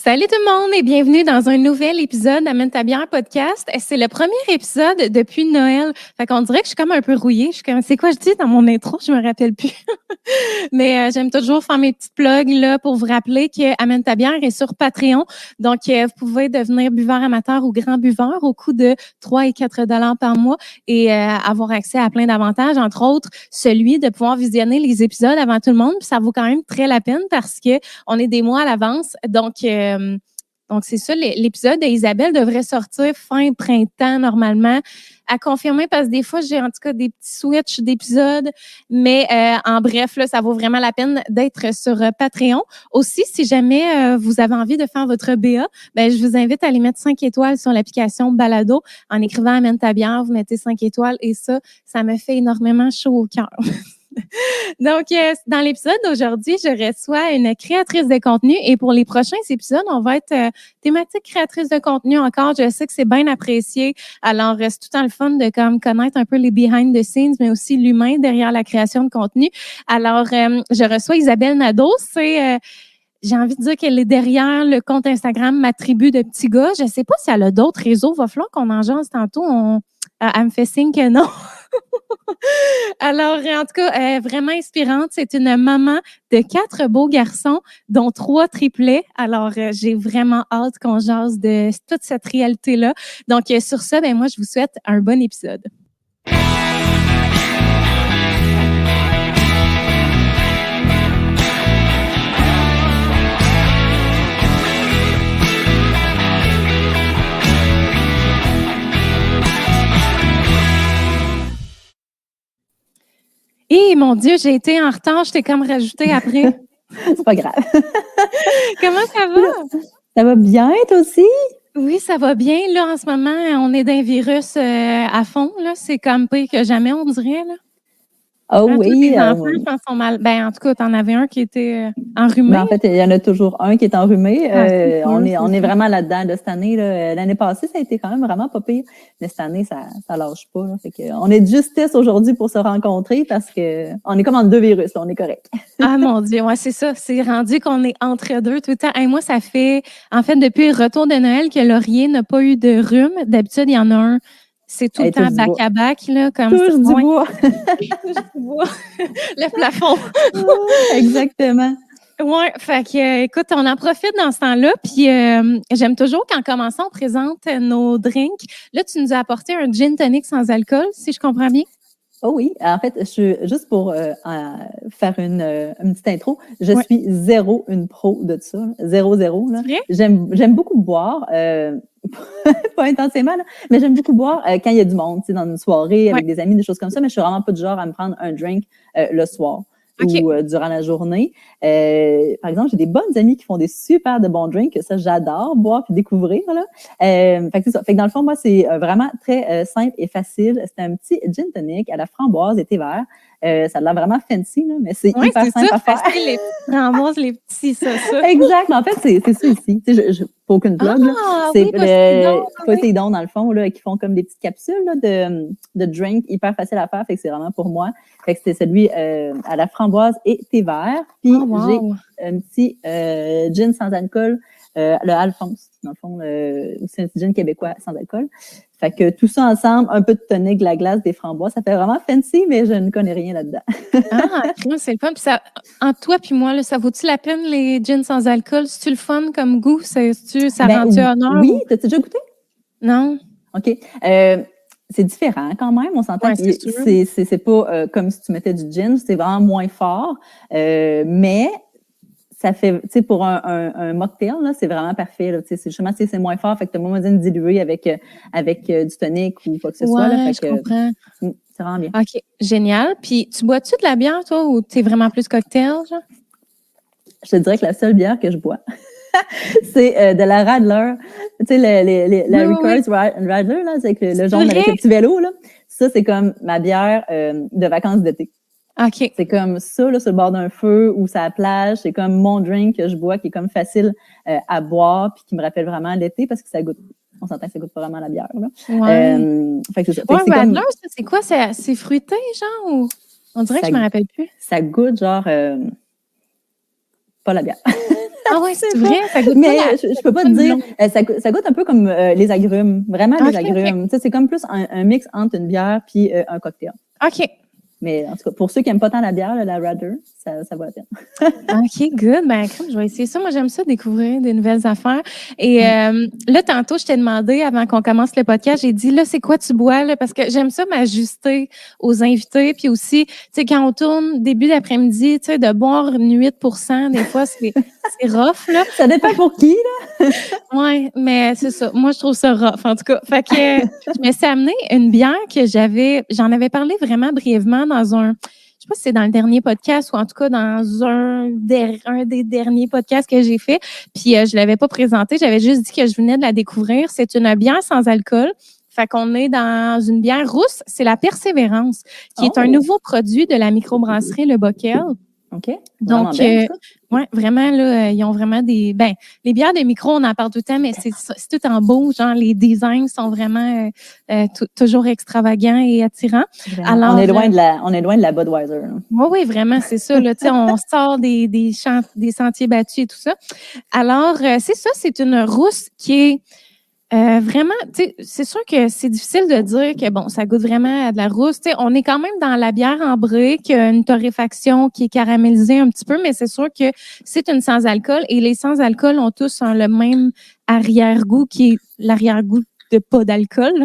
Salut tout le monde et bienvenue dans un nouvel épisode d'Amène ta bière podcast. C'est le premier épisode depuis Noël. Fait qu'on dirait que je suis comme un peu rouillée. Je suis comme, c'est quoi je dis dans mon intro? Je me rappelle plus. Mais j'aime toujours faire mes petites plugs là pour vous rappeler que Amène ta bière est sur Patreon. Donc, vous pouvez devenir buveur amateur ou grand buveur au coût de 3 et 4 $ par mois et avoir accès à plein d'avantages, entre autres celui de pouvoir visionner les épisodes avant tout le monde. Puis ça vaut quand même très la peine parce que on est des mois à l'avance. Donc c'est ça, l'épisode d'Isabelle devrait sortir fin printemps normalement. À confirmer parce que des fois, j'ai en tout cas des petits switches d'épisodes. Mais en bref, là, ça vaut vraiment la peine d'être sur Patreon. Aussi, si jamais vous avez envie de faire votre BA, ben je vous invite à aller mettre 5 étoiles sur l'application Balado. En écrivant Amène ta bière, vous mettez 5 étoiles et ça me fait énormément chaud au cœur. Donc, dans l'épisode d'aujourd'hui, je reçois une créatrice de contenu et pour les prochains épisodes, on va être thématique créatrice de contenu encore. Je sais que c'est bien apprécié. Alors, c'est tout le temps le fun de comme connaître un peu les behind the scenes, mais aussi l'humain derrière la création de contenu. Alors, je reçois Isabelle Nadeau. J'ai envie de dire qu'elle est derrière le compte Instagram Ma Tribu de Petits Gars. Je sais pas si elle a d'autres réseaux. Va falloir qu'on en jase tantôt. Elle me fait signe que non. Alors, en tout cas, vraiment inspirante. C'est une maman de 4 beaux garçons, dont 3 triplets. Alors, j'ai vraiment hâte qu'on jase de toute cette réalité-là. Donc, sur ça, ben moi, je vous souhaite un bon épisode. Et mon Dieu, j'ai été en retard, je t'ai comme rajouté après. C'est pas grave. Comment ça va? Ça va bien, toi aussi? Oui, ça va bien. Là, en ce moment, on est d'un virus à fond. Là, c'est comme pire que jamais, on dirait. Là. Oh oui. Les enfants, je pense, sont mal. Ben, en tout cas, t'en avais un qui était enrhumé. Ben, en fait, il y en a toujours un qui est enrhumé. On est vraiment là-dedans de cette année. Là. L'année passée, ça a été quand même vraiment pas pire. Mais cette année, ça lâche pas. Là. Fait que, on est de justesse aujourd'hui pour se rencontrer parce que on est comme entre deux virus. Là, on est correct. Ah mon Dieu, ouais, c'est ça. C'est rendu qu'on est entre deux tout le temps. Et moi, ça fait, en fait, depuis le retour de Noël que Laurier n'a pas eu de rhume. D'habitude, il y en a un. C'est tout le temps back-à-back, là, comme touche ça. Du bois. Touche du bois. Le plafond. Exactement. Oui, fait que, écoute, on en profite dans ce temps-là. Puis, j'aime toujours qu'en commençant, on présente nos drinks. Là, tu nous as apporté un gin tonic sans alcool, si je comprends bien. Oh oui, en fait, juste pour faire une petite intro, je suis zéro une pro de ça, zéro. Là. J'aime beaucoup boire, pas intensément, là, mais j'aime beaucoup boire quand il y a du monde, tu sais, dans une soirée avec des amis, des choses comme ça, mais je suis vraiment pas du genre à me prendre un drink le soir. Ou durant la journée. Par exemple, j'ai des bonnes amies qui font des super de bons drinks, ça j'adore boire puis découvrir là. Fait que c'est ça. Fait que dans le fond, moi c'est vraiment très simple et facile. C'est un petit gin tonic à la framboise et thé vert. Ça a l'air vraiment fancy là, mais c'est hyper simple à faire. Les framboises, les petits ça. Exact. Mais en fait, c'est ça ici. Tu sais, je pas aucune blog là. C'est Poséidon dans le fond là, qui font comme des petites capsules là, de drink hyper facile à faire. Fait que c'est vraiment pour moi. Fait que c'était celui à la framboise et thé vert. Puis j'ai un petit gin sans alcool, le Alphonse, dans le fond. C'est un petit gin québécois sans alcool. Fait que tout ça ensemble, un peu de tonic, de la glace, des framboises, ça fait vraiment fancy, mais je ne connais rien là-dedans. C'est le fun. Puis ça, entre toi puis moi, là, ça vaut-tu la peine les gins sans alcool? C'est-tu le fun comme goût? Ça rend-tu honneur? Oui, t'as-tu déjà goûté? Non. OK. C'est différent quand même, on s'entend que c'est pas comme si tu mettais du gin, c'est vraiment moins fort, mais ça fait, tu sais, pour un mocktail, là, c'est vraiment parfait, là, tu sais, c'est justement, c'est moins fort, fait que t'as moins besoin de diluer avec du tonic ou quoi que ce soit, là, fait que comprends. c'est vraiment bien. OK, génial. Puis, tu bois-tu de la bière, toi, ou t'es vraiment plus cocktail, genre? Je te dirais que la seule bière que je bois, c'est de la Radler. Tu sais, la Rickers Radler, là, c'est avec le jaune avec le petit vélo, là. Ça, c'est comme ma bière de vacances d'été. OK. C'est comme ça, là, sur le bord d'un feu ou sur la plage. C'est comme mon drink que je bois qui est comme facile à boire puis qui me rappelle vraiment l'été parce que ça goûte. On s'entend que ça goûte pas vraiment la bière, là. Fait que c'est ça. Radler, c'est quoi? C'est fruité, genre? Ou... On dirait que je me rappelle plus. Ça goûte genre... pas la bière. Ah ouais, c'est vrai? Ça goûte mais je peux pas te dire. Ça goûte un peu comme les agrumes. Vraiment, les agrumes. Okay. C'est comme plus un mix entre une bière puis un cocktail. OK. Mais en tout cas, pour ceux qui n'aiment pas tant la bière, la Radler, ça vaut la peine. OK, good. Ben, je vais essayer ça. Moi, j'aime ça, découvrir des nouvelles affaires. Et là, tantôt, je t'ai demandé, avant qu'on commence le podcast, j'ai dit, là, c'est quoi tu bois? Là? Parce que j'aime ça m'ajuster aux invités. Puis aussi, tu sais, quand on tourne début d'après-midi, tu sais, de boire 8%, des fois, c'est rough, là. Ça dépend pour qui, là. Oui, mais c'est ça. Moi, je trouve ça rough, en tout cas. Fait que je me suis amené une bière que j'en avais parlé vraiment brièvement dans je sais pas si c'est dans le dernier podcast ou en tout cas dans un des derniers podcasts que j'ai fait. Puis je l'avais pas présenté, j'avais juste dit que je venais de la découvrir. C'est une bière sans alcool. Fait qu'on est dans une bière rousse. C'est la Persévérance, qui est un nouveau produit de la microbrasserie Le Bockel. OK. Donc, ouais, vraiment, là, ils ont vraiment les bières de micro, on en parle tout le temps, mais c'est tout en beau. Genre, les designs sont vraiment toujours extravagants et attirants. Alors, on est loin de la Budweiser. Oui, vraiment, c'est ça. Là, on sort des sentiers battus et tout ça. Alors, c'est ça, c'est une rousse qui est vraiment, tu sais, c'est sûr que c'est difficile de dire que, bon, ça goûte vraiment à de la rousse. Tu sais, on est quand même dans la bière en brique, une torréfaction qui est caramélisée un petit peu, mais c'est sûr que c'est une sans-alcool et les sans-alcool ont tous le même arrière-goût qui est l'arrière-goût de pas d'alcool.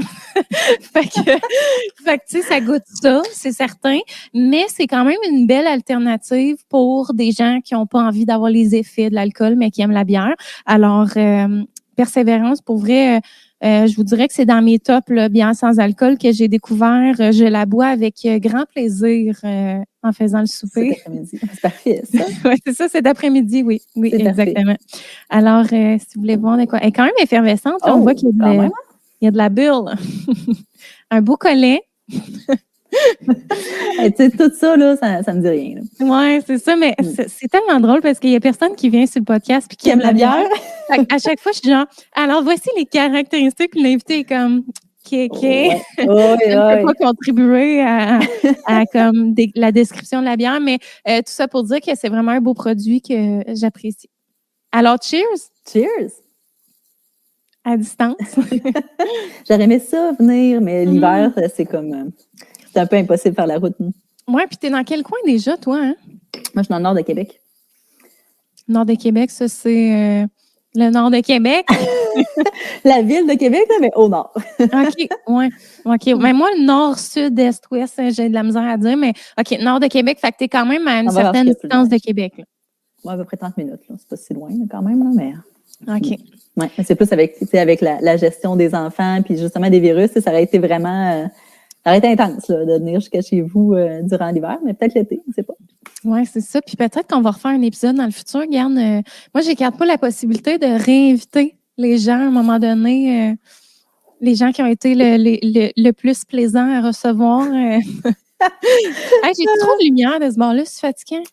fait que tu sais, ça goûte ça, c'est certain, mais c'est quand même une belle alternative pour des gens qui n'ont pas envie d'avoir les effets de l'alcool, mais qui aiment la bière. Alors, Persévérance, pour vrai, je vous dirais que c'est dans mes tops là, bières sans alcool que j'ai découvert. Je la bois avec grand plaisir en faisant le souper. Cet après-midi. C'est parfait, ça. Oui, c'est ça, cet après-midi, oui. Oui, exactement. Parfait. Alors, si vous voulez voir de quoi. Elle est quand même effervescente. Là, on voit qu'il y a de la bulle. Un beau collet. Tu sais, tout ça, là, ça me dit rien. Oui, c'est ça, mais c'est tellement drôle parce qu'il y a personne qui vient sur le podcast et qui aime la bière. À chaque fois, je suis genre, alors voici les caractéristiques, puis l'invité est comme, OK. Je ne peux pas contribuer à comme la description de la bière, mais tout ça pour dire que c'est vraiment un beau produit que j'apprécie. Alors, cheers! Cheers! À distance. J'aurais aimé ça venir, mais l'hiver, c'est comme... c'est un peu impossible de faire la route. Oui, puis tu es dans quel coin déjà, toi? Hein? Moi, je suis dans le nord de Québec. Nord de Québec, ça, c'est le nord de Québec? La ville de Québec, là, mais au nord. OK, oui. OK. Mais moi, le nord, sud, est, ouest, j'ai de la misère à dire, mais OK, nord de Québec, fait que tu es quand même à une certaine distance de Québec. Oui, à peu près 30 minutes. Là. C'est pas si loin, là, quand même, là, mais... OK. Oui, c'est plus avec la gestion des enfants, puis justement des virus, ça aurait été vraiment... ça aurait été intense là, de venir jusqu'à chez vous durant l'hiver, mais peut-être l'été, on ne sait pas. Oui, c'est ça. Puis peut-être qu'on va refaire un épisode dans le futur. Regarde, moi, j'écarte pas la possibilité de réinviter les gens à un moment donné, les gens qui ont été le plus plaisants à recevoir. Hey, j'ai trop de lumière de ce bord-là, c'est fatigant.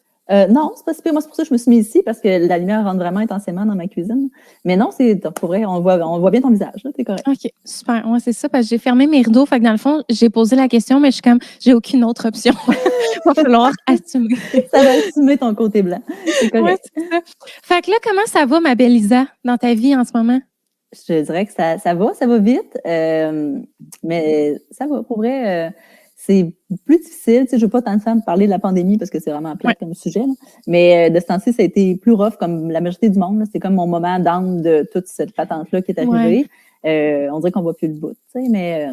Non, c'est pas si pire. Moi, c'est pour ça que je me suis mis ici, parce que la lumière rentre vraiment intensément dans ma cuisine. Mais non, c'est pour vrai, on voit bien ton visage, là, t'es correct. OK, super. Ouais, c'est ça, parce que j'ai fermé mes rideaux. Fait que dans le fond, j'ai posé la question, mais je suis comme, j'ai aucune autre option. Il va falloir assumer. Ça va assumer ton côté blanc. C'est correct. Ouais, c'est ça. Fait que là, comment ça va, ma belle Isa, dans ta vie en ce moment? Je dirais que ça va vite. Mais ça va, pour vrai... c'est plus difficile. Tu sais, je ne veux pas tant de parler de la pandémie parce que c'est vraiment plate comme sujet. Là. Mais de ce temps-ci, ça a été plus rough comme la majorité du monde. C'est comme mon moment d'âme de toute cette patente-là qui est arrivée. On dirait qu'on ne voit plus le bout. Tu sais, mais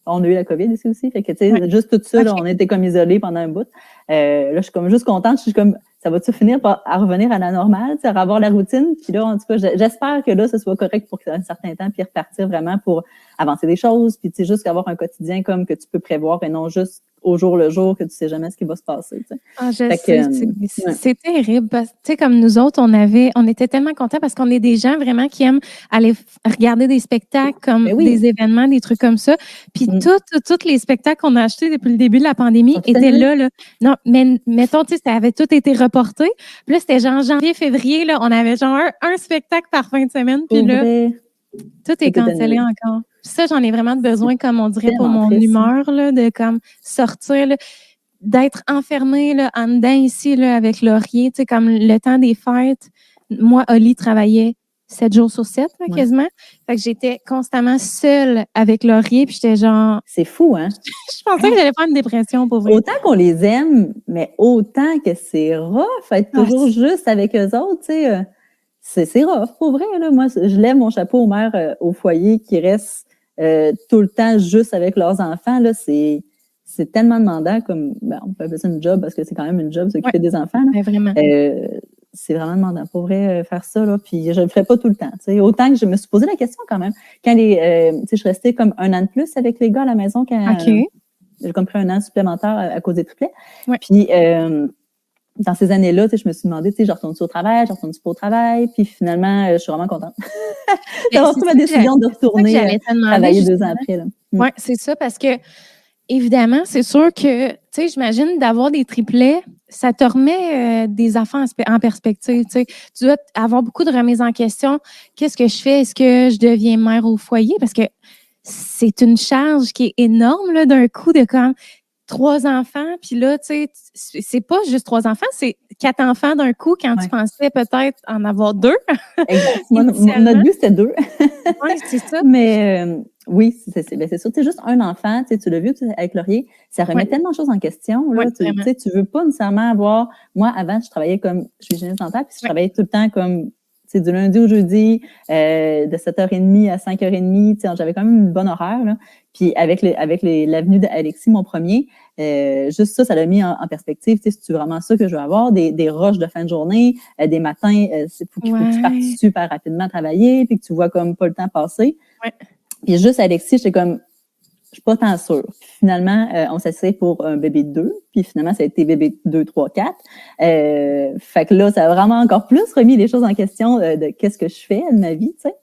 on a eu la COVID ici aussi. Fait que, tu sais, juste tout ça, là, on était comme isolés pendant un bout. Là, je suis comme juste contente. Je suis comme, ça va-tu finir à revenir à la normale, à avoir la routine? Puis là, en tout cas, j'espère que là, ce soit correct pour un certain temps, puis repartir vraiment pour avancer des choses, puis tu sais, juste avoir un quotidien comme que tu peux prévoir et non juste au jour le jour que tu sais jamais ce qui va se passer. Tu sais. Ah, je sais, c'est terrible. Tu sais, comme nous autres, on était tellement contents parce qu'on est des gens vraiment qui aiment aller regarder des spectacles comme des événements, des trucs comme ça. Puis tous les spectacles qu'on a achetés depuis le début de la pandémie étaient là. Non, mais mettons, tu sais, ça avait tout été reporté. Puis là, c'était genre janvier, février, là, on avait genre un spectacle par fin de semaine. Puis là, tout est cancellé encore. Ça, j'en ai vraiment besoin, comme on dirait, pour mon humeur, là, de comme sortir, là, d'être enfermée là, en dedans ici là, avec Laurier, tu sais, comme le temps des fêtes. moi, Oli travaillait 7 jours sur 7, là, quasiment. Fait que j'étais constamment seule avec Laurier, puis j'étais genre... C'est fou, hein? Je pensais que j'allais faire une dépression, pour vrai. Autant qu'on les aime, mais autant que c'est rough, être toujours juste avec eux autres, tu sais, c'est rough, pour vrai, là. Moi, je lève mon chapeau aux mères au foyer qui restent tout le temps juste avec leurs enfants, là. C'est tellement demandant comme, on peut appeler ça une job parce que c'est quand même une job s'occuper des enfants, là. Vraiment. C'est vraiment demandant. Pour vrai, faire ça, là, puis je le ferais pas tout le temps. T'sais. Autant que je me suis posé la question quand même. Quand je suis restée comme 1 an de plus avec les gars à la maison quand j'ai comme pris 1 an supplémentaire à cause des triplets. Ouais. Puis dans ces années-là, je me suis demandé, je retourne-tu au travail, je retourne-tu pas au travail, puis finalement, je suis vraiment contente d'avoir pris ma décision de retourner travailler 2 ans après. Là. Oui, c'est ça, parce que évidemment, c'est sûr que, tu sais, j'imagine d'avoir des triplets, ça te remet des affaires en perspective. Tu dois avoir beaucoup de remises en question. Qu'est-ce que je fais? Est-ce que je deviens mère au foyer? Parce que c'est une charge qui est énorme, là, d'un coup, de comme 3 enfants. Puis là, tu sais, c'est pas juste 3 enfants, c'est 4 enfants d'un coup quand tu pensais peut-être en avoir 2. Exact. Notre but, c'était 2. Oui, c'est ça. Mais oui, c'est sûr. Tu sais, juste un enfant, tu l'as vu avec Laurier, ça remet tellement de choses en question. Là, tu veux pas nécessairement avoir... Moi, avant, je travaillais comme... Je suis hygiéniste dentaire, puis je travaillais tout le temps comme... du lundi au jeudi, de 7h30 à 5h30. J'avais quand même une bonne horaire. Là. Puis avec l'avenue d'Alexis, mon premier, juste ça l'a mis en perspective. C'est vraiment ça que je veux avoir, des rushs de fin de journée, des matins, il faut que tu partes super rapidement travailler, puis que tu vois comme pas le temps passer. Ouais. Puis juste Alexis, j'étais comme, je suis pas tant sûre. Puis finalement, on s'asseyait pour un bébé de 2. Puis finalement, ça a été bébé 2, 3, 4. Fait que là, ça a vraiment encore plus remis les choses en question de qu'est-ce que je fais de ma vie, tu sais.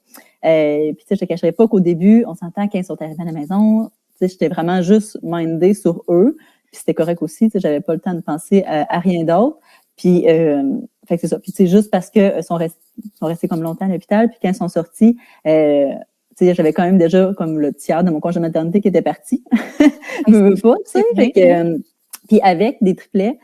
Puis tu sais, je te cacherais pas qu'au début, on s'entend quand ils sont arrivés à la maison, tu sais, j'étais vraiment juste mindée sur eux. Puis c'était correct aussi, tu sais, j'avais pas le temps de penser à rien d'autre. Puis, fait que c'est ça. Puis tu sais, juste parce que sont restés comme longtemps à l'hôpital, puis quand ils sont sortis, j'avais quand même déjà comme le tiers de mon congé de maternité qui était parti. Je veux pas, tu sais. Puis avec des triplets,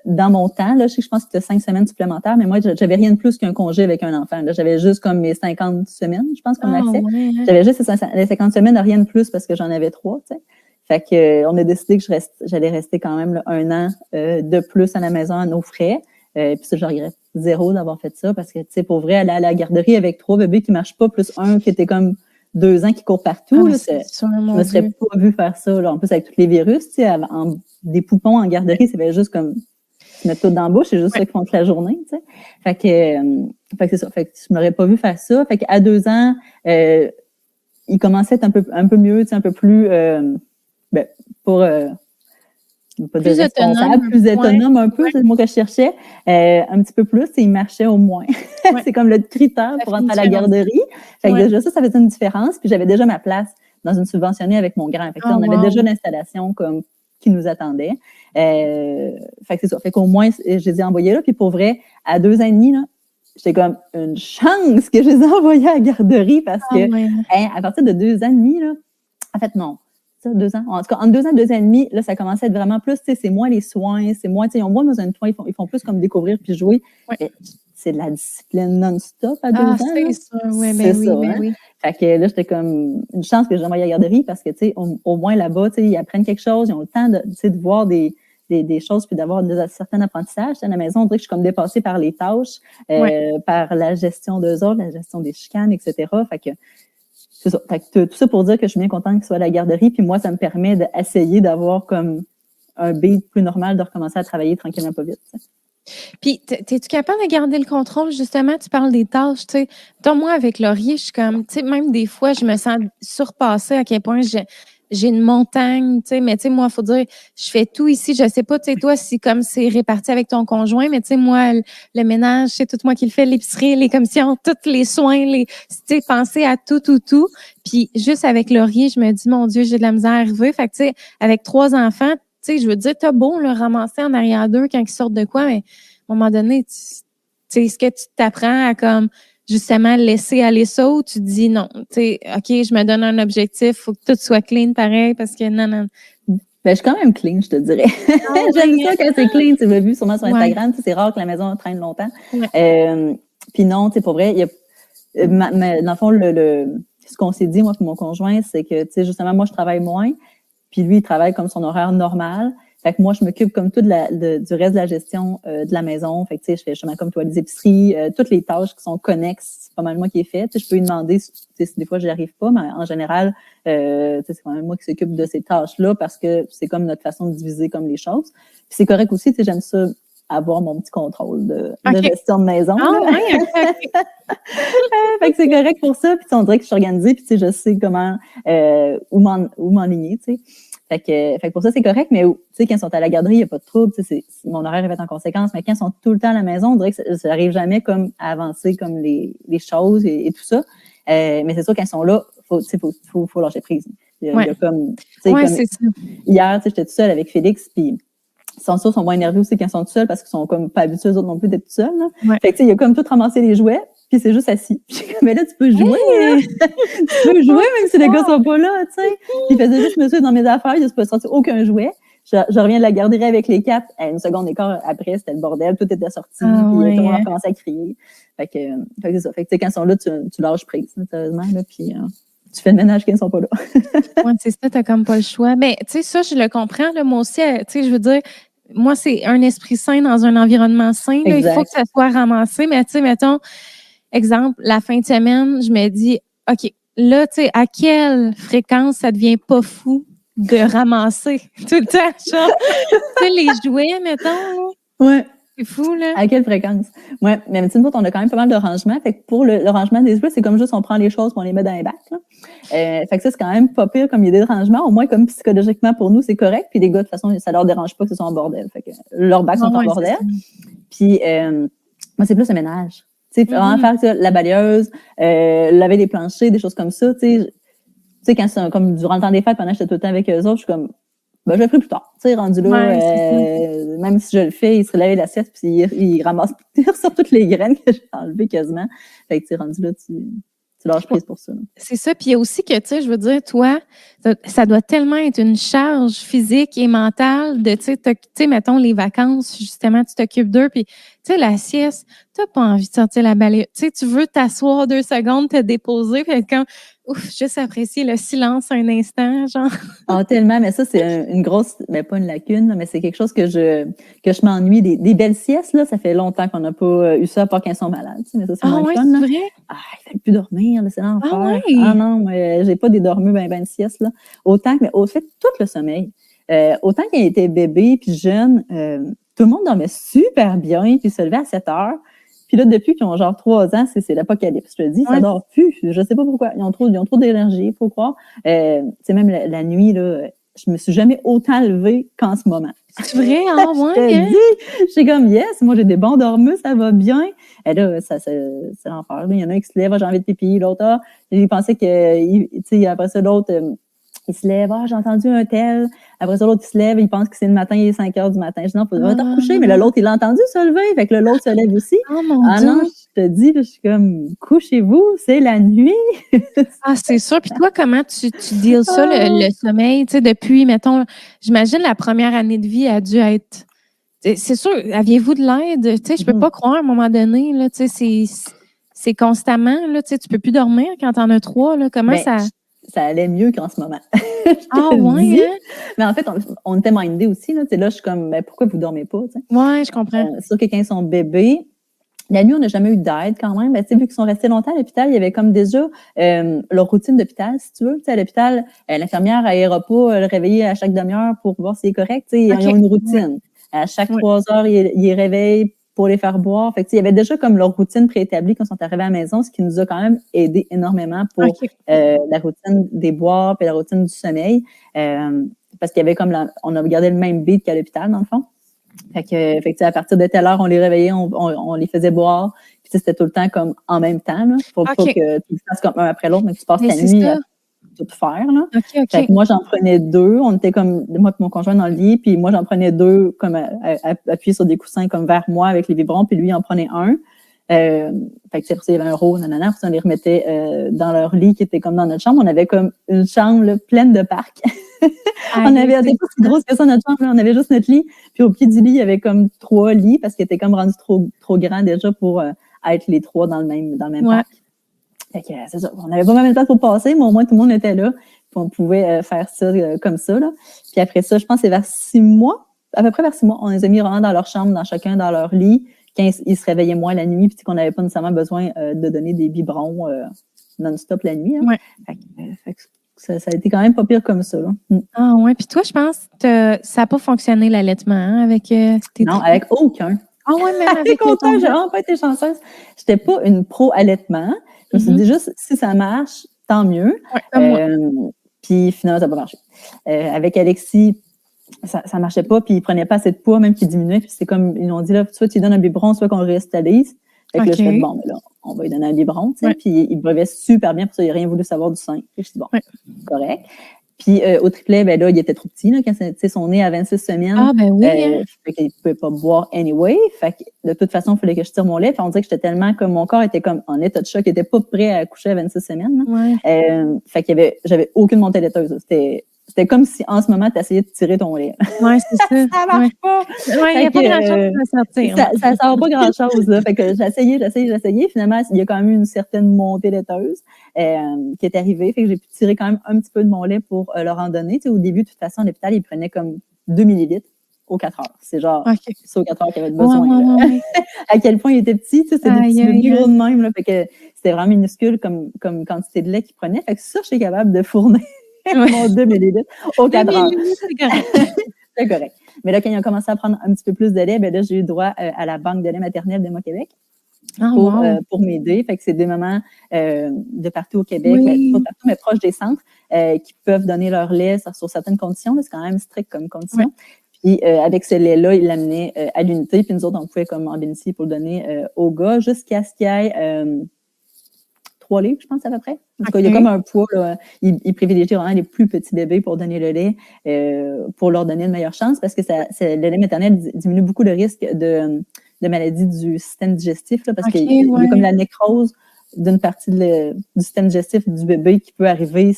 dans mon temps, là, je pense que c'était 5 semaines supplémentaires, mais moi, j'avais rien de plus qu'un congé avec un enfant. Là, j'avais juste comme mes 50 semaines, je pense qu'on a fait. J'avais juste les 50 semaines, rien de plus parce que j'en avais 3, tu sais. Fait que on a décidé que j'allais rester quand même là, 1 an de plus à la maison à nos frais. Puis ça, je regrette 0 d'avoir fait ça parce que, tu sais, pour vrai, aller à la garderie avec 3 bébés qui marchent pas, plus un qui était comme 2 ans qui court partout, là, je me serais pas vu faire ça. Là. En plus, avec tous les virus, tu sais, des poupons en garderie, c'est juste comme se mettre tout dans la bouche, c'est juste ça qu'ils font toute la journée, tu sais. Fait que c'est ça. Fait que je m'aurais pas vu faire ça. Fait qu'à 2 ans, il commençait à être un peu mieux, tu sais, un peu plus, pas plus responsable, plus autonome un peu, c'est le mot que je cherchais. Un petit peu plus, et il marchait au moins. C'est comme le critère pour rentrer à la garderie. Fait que déjà, ça faisait une différence. Puis j'avais déjà ma place dans une subventionnée avec mon grand. Fait que on avait déjà l'installation comme qui nous attendait. Fait que c'est ça. Fait qu'au moins, je les ai envoyés là. Puis pour vrai, à 2 ans et demi, là, j'étais comme une chance que je les ai envoyés à la garderie parce que à partir de 2 ans et demi, là, en fait, non. 2 ans. En tout cas, entre 2 ans et 2 ans et demi, là, ça commençait à être vraiment plus, tu sais, c'est moins les soins, c'est moins, tu sais, ils ont moins besoin de toi, ils font plus comme découvrir puis jouer. C'est de la discipline non-stop à 2 ans. C'est ça, oui. Fait que là, j'étais comme une chance que j'ai envoyé à la garderie parce que, tu sais, au moins là-bas, tu sais, ils apprennent quelque chose, ils ont le temps de, tu sais, de voir des choses puis d'avoir certains apprentissages. À la maison, on dirait que je suis comme dépassée par les tâches, par la gestion d'eux autres, la gestion des chicanes, etc. Fait que c'est ça. Fait que tout ça pour dire que je suis bien contente qu'il soit à la garderie. Puis moi, ça me permet d'essayer d'avoir comme un beat plus normal, de recommencer à travailler tranquillement pas vite. T'sais. Puis, es-tu capable de garder le contrôle, justement? Tu parles des tâches, tu sais. Moi, avec Laurier, je suis comme, tu sais, même des fois, je me sens surpassée à quel point j'ai une montagne, tu sais, mais tu sais, moi, il faut dire, je fais tout ici. Je sais pas, tu sais, toi, si comme c'est réparti avec ton conjoint, mais tu sais, moi, le ménage, c'est tout moi qui le fais, l'épicerie, les commissions, tous les soins, tu sais, penser à tout. Puis, juste avec Laurier, je me dis, mon Dieu, j'ai de la misère à arriver. Fait que, tu sais, avec 3 enfants, tu sais, je veux dire, t'as beau le ramasser en arrière d'eux quand ils sortent de quoi, mais à un moment donné, tu sais, est-ce que tu t'apprends à comme justement laisser aller ça ou tu dis non, tu sais, OK, je me donne un objectif, faut que tout soit clean pareil parce que non. Ben, je suis quand même clean, je te dirais. J'aime ça quand c'est clean. Tu l'as vu sûrement sur Instagram. C'est rare que la maison traîne longtemps. Puis non, tu sais, pour vrai, il y a, dans le fond, ce qu'on s'est dit, moi et mon conjoint, c'est que, tu sais, justement, moi, je travaille moins, puis lui, il travaille comme son horaire normal. Fait que moi, je m'occupe comme tout du reste de la gestion de la maison. Fait que, tu sais, je fais justement comme toi, les épiceries, toutes les tâches qui sont connexes, c'est pas mal moi qui ai fait. Tu sais, je peux lui demander si des fois, j'y arrive pas, mais en général, tu sais, c'est quand même moi qui s'occupe de ces tâches-là parce que c'est comme notre façon de diviser comme les choses. Puis c'est correct aussi, tu sais, j'aime ça avoir mon petit contrôle de gestion de maison. Ah, oui, okay. Fait que c'est correct pour ça. Puis on dirait que je suis organisée, puis tu sais, je sais comment, où m'enligner, tu sais. Fait que pour ça, c'est correct, mais tu sais, quand ils sont à la garderie, il n'y a pas de trouble, tu sais, mon horaire est fait en conséquence, mais quand ils sont tout le temps à la maison, on dirait que ça n'arrive jamais comme à avancer comme les choses et tout ça. Mais c'est sûr, quand ils sont là, faut lâcher prise. Il y a comme, tu sais, comme c'est ça. Hier, tu sais, j'étais toute seule avec Félix, puis ils sont moins énervés aussi quand ils sont tout seuls parce qu'ils sont comme pas habitués eux autres non plus d'être tout seuls. Là. Ouais. Fait que tu sais, il a comme tout ramassé les jouets, puis c'est juste assis. Puis mais là, tu peux jouer, tu peux jouer même si les gars sont pas là, tu sais. Il faisait juste monsieur dans mes affaires, il ne se pas sorti aucun jouet. Je reviens de la garderie avec les 4. Une seconde et quart après, c'était le bordel, tout était sorti, puis tout le monde a commencé à crier. Fait que c'est ça. Fait que tu sais, quand ils sont là, tu lâches prise, sérieusement, là, puis tu fais le ménage quand ils sont pas là. Oui, c'est ça, t'as comme pas le choix. Mais tu sais, ça, je le comprends, là, moi aussi, tu sais, je veux dire, moi, c'est un esprit sain dans un environnement sain. Là, il faut que ça soit ramassé. Mais tu sais, mettons, exemple, la fin de semaine, je me dis, OK, là, tu sais, à quelle fréquence ça devient pas fou de ramasser tout le temps, genre, tu sais, les jouets, mettons, là. Ouais. C'est fou, là. À quelle fréquence? Ouais, mais tu sais, nous autres, on a quand même pas mal de rangements. Fait que pour le rangement des jouets, c'est comme juste on prend les choses et on les met dans les bacs. Là. Fait que ça, c'est quand même pas pire comme idée de rangement. Au moins, comme psychologiquement pour nous, c'est correct. Puis les gars, de toute façon, ça leur dérange pas que ce soit en bordel. Fait que leurs bacs sont en bordel. Puis moi, c'est plus le ménage. Tu sais, vraiment faire la balayeuse, laver les planchers, des choses comme ça. Tu sais, quand c'est comme durant le temps des fêtes, pendant que j'étais tout le temps avec eux autres, je suis comme je le ferai plus tard. Tu sais, rendu là, même si je le fais, il se relève l'assiette puis il ramasse sur toutes les graines que j'ai enlevées quasiment. Fait que tu sais, rendu là, tu lâches prise pour ça. Là. C'est ça. Puis il y a aussi que, tu sais, je veux dire, toi, ça doit tellement être une charge physique et mentale de, tu sais, mettons, les vacances, justement, tu t'occupes d'eux. Puis, tu sais, la sieste, tu n'as pas envie de sortir la balayeuse. Tu sais, tu veux t'asseoir 2 secondes, te déposer, puis être comme, ouf, juste apprécier le silence un instant, genre. Ah, tellement, mais ça, c'est une grosse, mais pas une lacune, mais c'est quelque chose que je m'ennuie. Des belles siestes, là, ça fait longtemps qu'on n'a pas eu ça, à part quand ils sont malades. Mais ça, c'est moins fun. Là. Vrai? Ah, il ne fait plus dormir, là, c'est l'enfer. Ah, ouais. Ah non, j'ai pas des dormus ben de sieste, là. Autant que, mais au fait, tout le sommeil. Autant quand il était bébé puis jeune, tout le monde dormait super bien, puis se levait à 7 heures. Puis là, depuis qu'ils ont genre 3 ans, c'est l'apocalypse. Je te dis, ça dort plus. Je sais pas pourquoi. Ils ont trop d'énergie, faut croire. Tu sais, même la nuit, là, je me suis jamais autant levée qu'en ce moment. C'est vrai, hein, ouais. Je te dis, je suis comme, yes, moi, j'ai des bons dormeux, ça va bien. Et là, c'est l'enfer. Il y en a un qui se lève, j'ai envie de pipi, l'autre, il pensait que, tu sais, après ça, l'autre, il se lève, j'ai entendu un tel. Après ça, l'autre, il se lève, il pense que c'est le matin, il est 5 heures du matin. Je dis, non, faut te recoucher. Mais là, l'autre, il l'a entendu se lever. Fait que là, l'autre se lève aussi. Oh, mon Dieu. Non, je te dis, là, je suis comme, couchez-vous, c'est la nuit. C'est sûr. Puis toi, comment tu deals ça, le sommeil? Tu sais, depuis, mettons, j'imagine la première année de vie a dû être. C'est sûr, aviez-vous de l'aide? Tu sais, je peux pas croire à un moment donné, là, tu sais, c'est constamment, là, tu sais, tu peux plus dormir quand t'en as 3, là. Comment ça. Ça allait mieux qu'en ce moment. Ouais, hein? Mais en fait, on était mindés aussi. Là, là, je suis comme, pourquoi vous ne dormez pas? T'sais? Oui, je comprends. C'est sûr que quand ils sont bébés, la nuit, on n'a jamais eu d'aide quand même. Vu qu'ils sont restés longtemps à l'hôpital, il y avait comme déjà leur routine d'hôpital, si tu veux. À l'hôpital, l'infirmière n'aéra pas le réveiller à chaque demi-heure pour voir s'il est correct. Ils ont une routine. À chaque 3 heures, ils réveillent pour les faire boire. Fait que, il y avait déjà comme leur routine préétablie quand ils sont arrivés à la maison, ce qui nous a quand même aidé énormément pour la routine des boires et la routine du sommeil. Parce qu'il y avait comme on a gardé le même beat qu'à l'hôpital, dans le fond. Fait que à partir de telle heure, on les réveillait, on les faisait boire. Puis c'était tout le temps comme en même temps, là, pour pas que tu le fasses comme un après l'autre, mais que tu passes ta nuit à tout faire. Là. Fait que moi, j'en prenais 2. On était comme, moi et mon conjoint dans le lit, puis moi, j'en prenais 2 comme appuyés sur des coussins comme vers moi avec les vibrons, puis lui, il en prenait un. Fait que il y avait un rôle, nanana, puis on les remettait dans leur lit qui était comme dans notre chambre. On avait comme une chambre là, pleine de parcs. On avait des pas si grosse que ça, notre chambre. Là. On avait juste notre lit. Puis au pied du lit, il y avait comme 3 lits parce qu'il était comme rendu trop grand déjà pour être les 3 dans le même pack. Fait que c'est ça. On n'avait pas mal de place pour passer, mais au moins tout le monde était là. Puis on pouvait faire ça comme ça, là. Puis après ça, je pense que c'est vers 6 mois, à peu près vers 6 mois, on les a mis vraiment dans leur chambre, chacun dans leur lit, quand ils se réveillaient moins la nuit, puis qu'on n'avait pas nécessairement besoin de donner des biberons non-stop la nuit. Hein. Fait que ça a été quand même pas pire comme ça. Là. Ah ouais, puis toi, je pense que ça n'a pas fonctionné l'allaitement avec tes Non, avec aucun. Ah ouais, même avec autant, j'ai vraiment pas été chanceuse. J'étais pas une pro-allaitement. Je me suis dit juste, si ça marche, tant mieux. Puis finalement, ça n'a pas marché. Avec Alexis, ça marchait pas, puis il prenait pas assez de poids, même qu'il diminuait. Puis c'est comme, ils ont dit, là, soit tu lui donnes un biberon, soit qu'on le réstabilise. Fait que là, je fais, bon, mais là, on va lui donner un biberon, tu sais. Puis il buvait super bien, pour ça, il n'a rien voulu savoir du sein. Puis je dis, bon, correct. Puis au triplet, ben là, il était trop petit, là, quand son nez à 26 semaines. Ah, ben oui. Fait qu'il ne pouvait pas boire anyway. Fait que de toute façon, il fallait que je tire mon lait. Puis on dirait que j'étais tellement comme mon corps était comme en état de choc, il était pas prêt à accoucher à 26 semaines. Fait qu'il j'avais aucune montée laiteuse. C'était comme si en ce moment, tu essayais de tirer ton lait. Oui, c'est ça. Ça marche pas. Il n'y a pas grand-chose à sortir. Ça ne sort pas grand-chose. Là. Fait que j'essayais. Finalement, il y a quand même eu une certaine montée laiteuse qui est arrivée. Fait que j'ai pu tirer quand même un petit peu de mon lait pour leur en donner. Tu sais, au début, de toute façon, à l'hôpital, ils prenaient comme 2 millilitres aux 4 heures. C'est genre c'est aux 4 heures qu'il avait besoin. À quel point il était petit. Tu sais, c'était des petits bébés gros de même. Là. Fait que c'était vraiment minuscule comme quantité de lait qu'ils prenaient. Fait que ça, je suis capable de fournir. Mon 2 millilitres aux 4 heures. C'est correct. C'est correct. Mais là, quand ils ont commencé à prendre un petit peu plus de lait, ben là, j'ai eu droit à la banque de lait maternel de Québec pour m'aider. Fait que c'est des mamans de partout au Québec, pas partout, mais proches des centres, qui peuvent donner leur lait sur certaines conditions. Là, c'est quand même strict comme condition. Puis avec ce lait-là, ils l'amenaient à l'unité. Puis nous autres, on pouvait comme en bénéficier pour le donner aux gars jusqu'à ce qu'il y ait 3 livres, je pense, à peu près. En tout cas, il y a comme un poids. Là, ils privilégient vraiment les plus petits bébés pour donner le lait, pour leur donner une meilleure chance, parce que le lait maternel diminue beaucoup le risque de maladies du système digestif, là, parce qu'il y a comme la nécrose d'une partie du système digestif du bébé qui peut arriver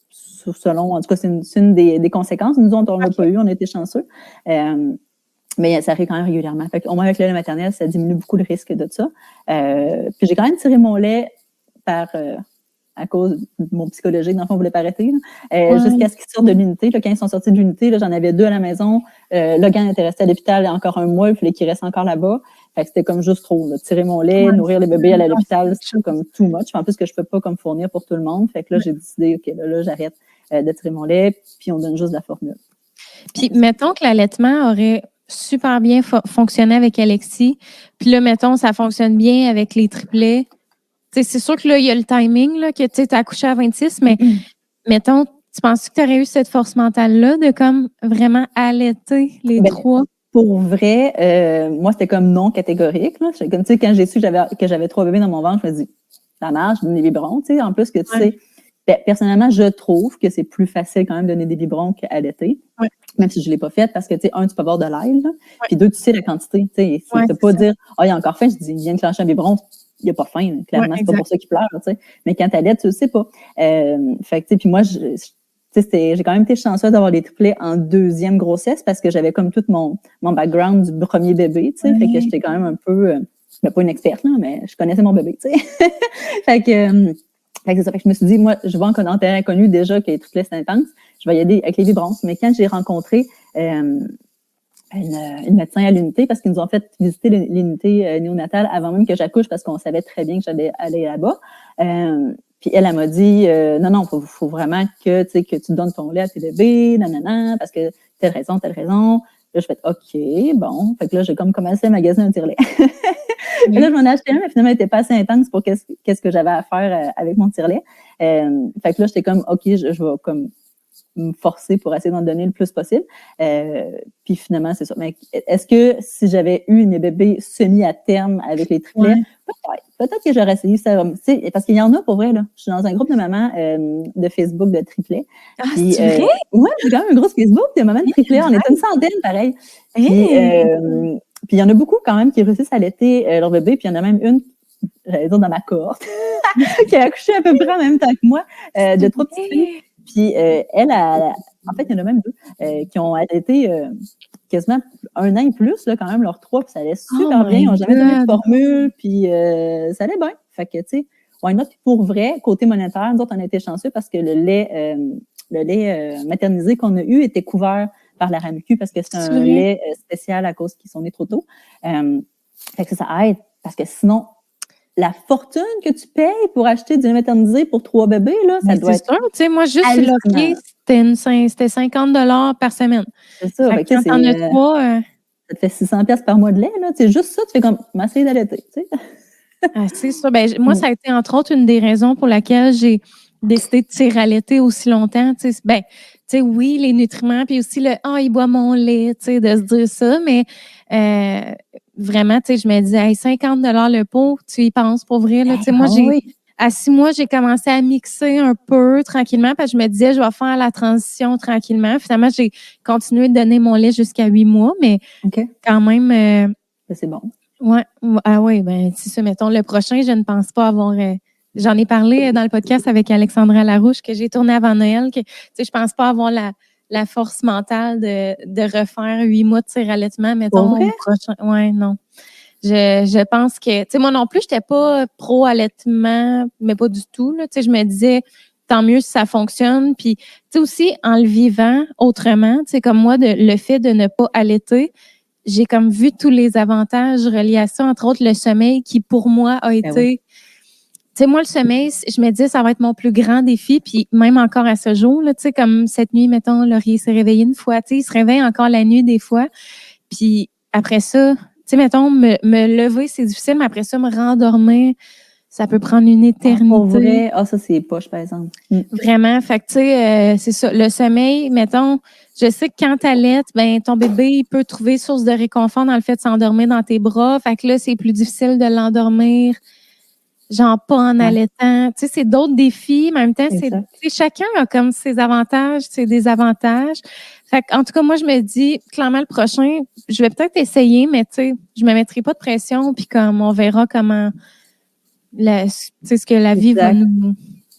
selon, en tout cas, c'est une des conséquences. Nous, on n'en a pas eu, on a été chanceux. Mais ça arrive quand même régulièrement. Fait qu'au moins avec le lait maternel, ça diminue beaucoup le risque de ça. Puis j'ai quand même tiré mon lait à cause de mon psychologique, dans le fond, on voulait pas arrêter. Jusqu'à ce qu'ils sortent de l'unité. Là, quand ils sont sortis de l'unité, là, j'en avais 2 à la maison. Logan était resté à l'hôpital encore un mois, il fallait qu'il reste encore là-bas. Fait que c'était comme juste trop. Là. Tirer mon lait, nourrir les bébés à l'hôpital, c'est comme too much. En plus que je peux pas comme fournir pour tout le monde. Fait que là, j'ai décidé, OK, là j'arrête de tirer mon lait, puis on donne juste la formule. Puis mettons que l'allaitement aurait super bien fonctionné avec Alexis, puis là, mettons, ça fonctionne bien avec les triplets. T'sais, c'est sûr que là, il y a le timing, là, que tu as accouché à 26, mais mettons, tu penses que tu aurais eu cette force mentale-là de comme vraiment allaiter les 3? Pour vrai, moi, c'était comme non catégorique. Là. Comme, tu sais, quand j'ai su que j'avais 3 bébés dans mon ventre, je me dis, ça marche, je donne des biberons. Tu sais, en plus que, tu sais, personnellement, je trouve que c'est plus facile quand même de donner des biberons qu'allaiter. Même si je ne l'ai pas fait, parce que, tu sais, tu peux avoir de l'ail, puis 2, tu sais la quantité. Tu sais, tu peux pas dire, il a encore faim, je dis, il vient de clencher un biberon. Il n'y a pas faim, là. Clairement, c'est pas pour ça qu'il pleure, tu sais. Mais quand t'allaites, tu le sais pas. Fait que, tu sais, puis moi, j'ai quand même été chanceuse d'avoir les triplets en 2e grossesse parce que j'avais comme tout mon background du premier bébé, tu sais. Fait que j'étais quand même un peu, pas une experte, là, mais je connaissais mon bébé, tu sais. Fait que c'est ça. Fait que je me suis dit, moi, je vois en terrain inconnu déjà que les triplets, c'est intense. Je vais y aller avec les biberons. Mais quand j'ai rencontré une médecin à l'unité, parce qu'ils nous ont fait visiter l'unité néonatale avant même que j'accouche, parce qu'on savait très bien que j'allais aller là-bas. Puis elle m'a dit, non, faut vraiment que tu donnes ton lait à tes bébés, nanana, parce que telle raison. Là, je fais, OK, bon. Fait que là, j'ai comme commencé à magasiner un tire-lait. Là, je m'en ai acheté un, mais finalement, il n'était pas assez intense pour qu'est-ce que j'avais à faire avec mon tire-lait. Fait que là, j'étais comme, OK, je vais comme me forcer pour essayer d'en donner le plus possible. Puis finalement, c'est ça. Mais est-ce que si j'avais eu mes bébés semi à terme avec les triplets, peut-être que j'aurais essayé ça. Parce qu'il y en a pour vrai, là. Je suis dans un groupe de mamans de Facebook de triplets. Ah, puis, c'est vrai? Ouais, c'est quand même un gros Facebook de mamans de triplets. On est une centaine, pareil. Puis il y en a beaucoup quand même qui réussissent à allaiter leur bébé. Puis il y en a même une, j'allais dire dans ma cohorte, qui a accouché à peu près en même temps que moi, de 3 petites filles. Puis elle, en fait, il y en a même 2 qui ont allaité quasiment 1 an et plus, là, quand même, leurs 3, puis ça allait super bien. Ils n'ont jamais donné de formule, puis ça allait bien. Fait que, tu sais, why not? Puis pour vrai, côté monétaire, nous autres, on a été chanceux parce que le lait maternisé qu'on a eu était couvert par la RAMQ parce que c'est un lait spécial à cause qu'ils sont nés trop tôt. Fait que ça aide parce que sinon, la fortune que tu payes pour acheter du lait maternisé pour 3 bébés, là, ça doit être. C'est sûr. Tu sais, moi, juste Laurier, c'était 50 $ par semaine. C'est ça. Fait que quand t'en as 3. Ça te fait 600 $ par mois de lait, là. C'est juste ça, tu fais comme m'essayer d'allaiter, tu sais. C'est ça. Ben, moi, ça a été, entre autres, une des raisons pour laquelle j'ai décidé de tirer allaiter aussi longtemps. Tu sais, oui, les nutriments, puis aussi il boit mon lait, tu sais, de se dire ça, mais vraiment, tu sais, je me dis, 50 $ le pot, tu y penses pour vrai, là. Tu sais, moi, à 6 mois, j'ai commencé à mixer un peu tranquillement parce que je me disais, je vais faire la transition tranquillement. Finalement, j'ai continué de donner mon lait jusqu'à 8 mois, mais quand même. C'est bon. Ouais. Ah oui, ben c'est ça. Mettons, le prochain, je ne pense pas avoir. J'en ai parlé dans le podcast avec Alexandra Larouche que j'ai tourné avant Noël. Que, tu sais, je pense pas avoir la force mentale de refaire 8 mois de tir-allaitement, mettons, au prochain. Ouais, non. Je pense que, tu sais, moi non plus, j'étais pas pro-allaitement, mais pas du tout, là. Tu sais, je me disais, tant mieux si ça fonctionne. Puis, tu sais, aussi, en le vivant autrement, tu sais, comme moi, le fait de ne pas allaiter, j'ai comme vu tous les avantages reliés à ça, entre autres le sommeil qui, pour moi, a été... Tu sais, moi, le sommeil, je me disais, ça va être mon plus grand défi. Puis même encore à ce jour, là, tu sais, comme cette nuit, mettons, Laurier s'est réveillé une fois. Tu sais, il se réveille encore la nuit des fois. Puis après ça... Tu sais, mettons, me lever, c'est difficile, mais après ça, me rendormir, ça peut prendre une éternité. Pour vrai, ça, c'est poche, par exemple. Vraiment. Fait que, tu sais, c'est ça. Le sommeil, mettons, je sais que quand t'allaites, ben, ton bébé, il peut trouver source de réconfort dans le fait de s'endormir dans tes bras. Fait que là, c'est plus difficile de l'endormir, genre pas en allaitant. Tu sais, c'est d'autres défis, mais en même temps, chacun a comme ses avantages, ses désavantages. Fait en tout cas, moi, je me dis, clairement, le prochain, je vais peut-être essayer, mais tu sais, je me mettrai pas de pression, puis comme on verra comment, ce que la vie va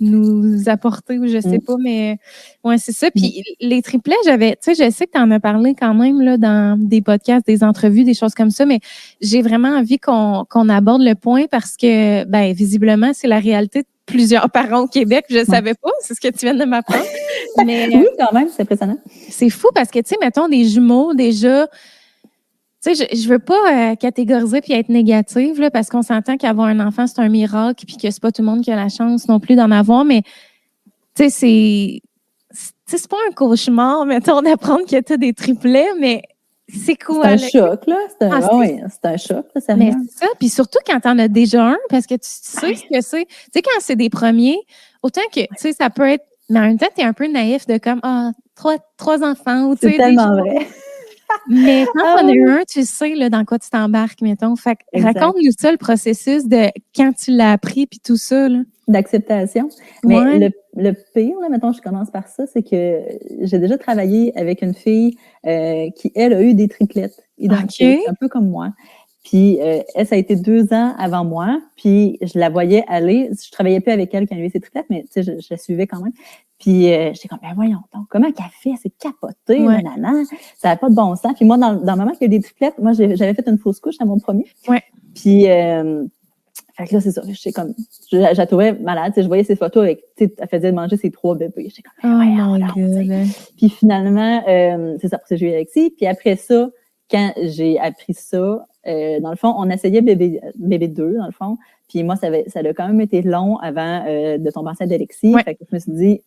nous apporter, ou je sais pas, mais ouais, c'est ça. Puis les triplets, tu sais, je sais que tu en as parlé quand même, là, dans des podcasts, des entrevues, des choses comme ça, mais j'ai vraiment envie qu'on aborde le point parce que, ben, visiblement, c'est la réalité de plusieurs parents au Québec. Je savais pas, c'est ce que tu viens de m'apprendre. Mais, oui, quand même, c'est impressionnant. C'est fou parce que, tu sais, mettons des jumeaux, déjà, tu sais, je veux pas catégoriser puis être négative, là, parce qu'on s'entend qu'avoir un enfant, c'est un miracle puis que c'est pas tout le monde qui a la chance non plus d'en avoir, mais, tu sais, c'est pas un cauchemar, mettons, d'apprendre que tu as des triplets, mais c'est quoi? C'est un choc, là. C'est un choc, là, ça mais c'est ça, puis surtout quand t'en as déjà un, parce que tu sais ce que c'est. Tu sais, quand c'est des premiers, autant que, tu sais, ça peut être, mais en même temps, t'es un peu naïf de comme, trois enfants, ou tu sais. C'est tellement vrai. Mais quand on a eu un, tu sais là, dans quoi tu t'embarques, mettons. Fait que raconte-nous ça, le processus de quand tu l'as appris puis tout ça, là. D'acceptation. Mais le pire, là, mettons, je commence par ça, c'est que j'ai déjà travaillé avec une fille qui, elle, a eu des triplettes identiques, un peu comme moi. Puis, elle, ça a été 2 ans avant moi. Puis, je la voyais aller. Je travaillais plus avec elle quand elle avait ses triplettes, mais tu sais, je la suivais quand même. Puis, j'étais comme, ben voyons donc, comment qu'elle fait? C'est capoté, nanana. Ça n'a pas de bon sens. Puis moi, dans le moment qu'il y a eu des triplettes, moi, j'avais fait une fausse couche à mon premier. Ouais. Puis, fait que là, c'est ça. J'étais comme, je la trouvais malade. Je voyais ses photos avec, tu sais, elle faisait manger ses 3 bébés. J'étais comme, Puis finalement, c'est ça, parce que j'ai eu Alexis. Puis après ça, quand j'ai appris ça, dans le fond, on essayait bébé 2, dans le fond. Puis moi, ça a quand même été long avant de tomber enceinte d'Alexis. Fait que je me suis dit,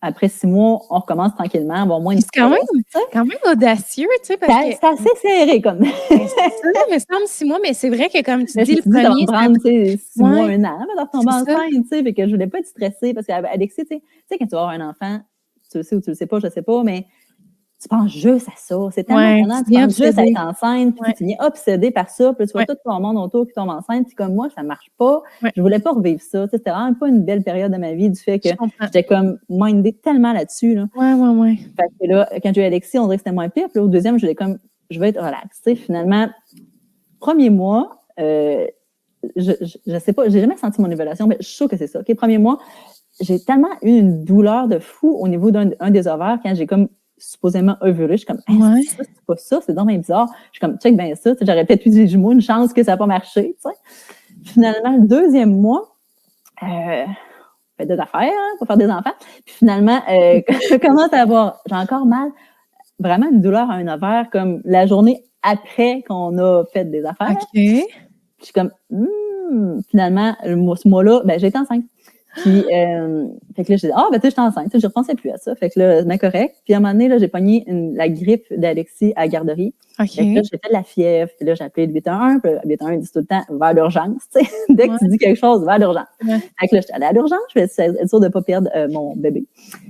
après 6 mois, on recommence tranquillement, avoir moins de stress. C'est quand même audacieux, tu sais, parce que... C'est assez serré, comme... C'est ça, mais ça semble 6 mois, mais c'est vrai que, comme tu dis, le premier... Ça va prendre, 6 mois, 1 an, avant de tomber enceinte, tu sais, fait que je voulais pas être stressée, parce qu'Alexis, tu sais, quand tu vas avoir un enfant, tu le sais ou tu le sais pas, je sais pas, mais tu penses juste à ça. C'est tellement étonnant, tu penses juste à être enceinte, puis tu viens obsédé par ça, puis tu vois tout ton monde autour qui tombe enceinte, puis comme moi, ça marche pas. Je voulais pas revivre ça. Tu sais, c'était vraiment pas une belle période de ma vie, du fait que j'étais comme mindée tellement là-dessus. Là. Ouais. Fait que là, quand j'ai eu Alexis, on dirait que c'était moins pire. Puis au deuxième, je vais être relax. Tu sais, finalement, premier mois, je sais pas, j'ai jamais senti mon évaluation, mais je suis sûre que c'est ça. OK, premier mois, j'ai tellement eu une douleur de fou au niveau d'un des ovaires quand j'ai comme supposément ovulé. Je suis comme, c'est pas ça, c'est vraiment bizarre. Je suis comme, check bien ça, j'aurais peut-être eu des jumeaux, une chance que ça n'a pas marché, tu sais. Finalement, le 2e mois, fait des affaires, hein, pour faire des enfants. Puis finalement, je commence à avoir, j'ai encore mal, vraiment une douleur à un ovaire, comme la journée après qu'on a fait des affaires. OK. Je suis comme, finalement, ce mois-là, ben, j'étais enceinte. Puis, fait que là, j'ai dit, ben, tu sais, j'étais enceinte. Je repensais plus à ça. Fait que là, c'est correct. Puis, à un moment donné, là, j'ai pogné la grippe d'Alexis à la garderie. OK. Fait que là, j'ai fait de la fièvre. Puis là, j'ai appelé le 811. Puis le 811, il dit tout le temps, va à l'urgence. Tu sais, dès que tu dis quelque chose, va à l'urgence. Fait que là, j'étais allée à l'urgence. Je vais être sûre de ne pas perdre mon bébé.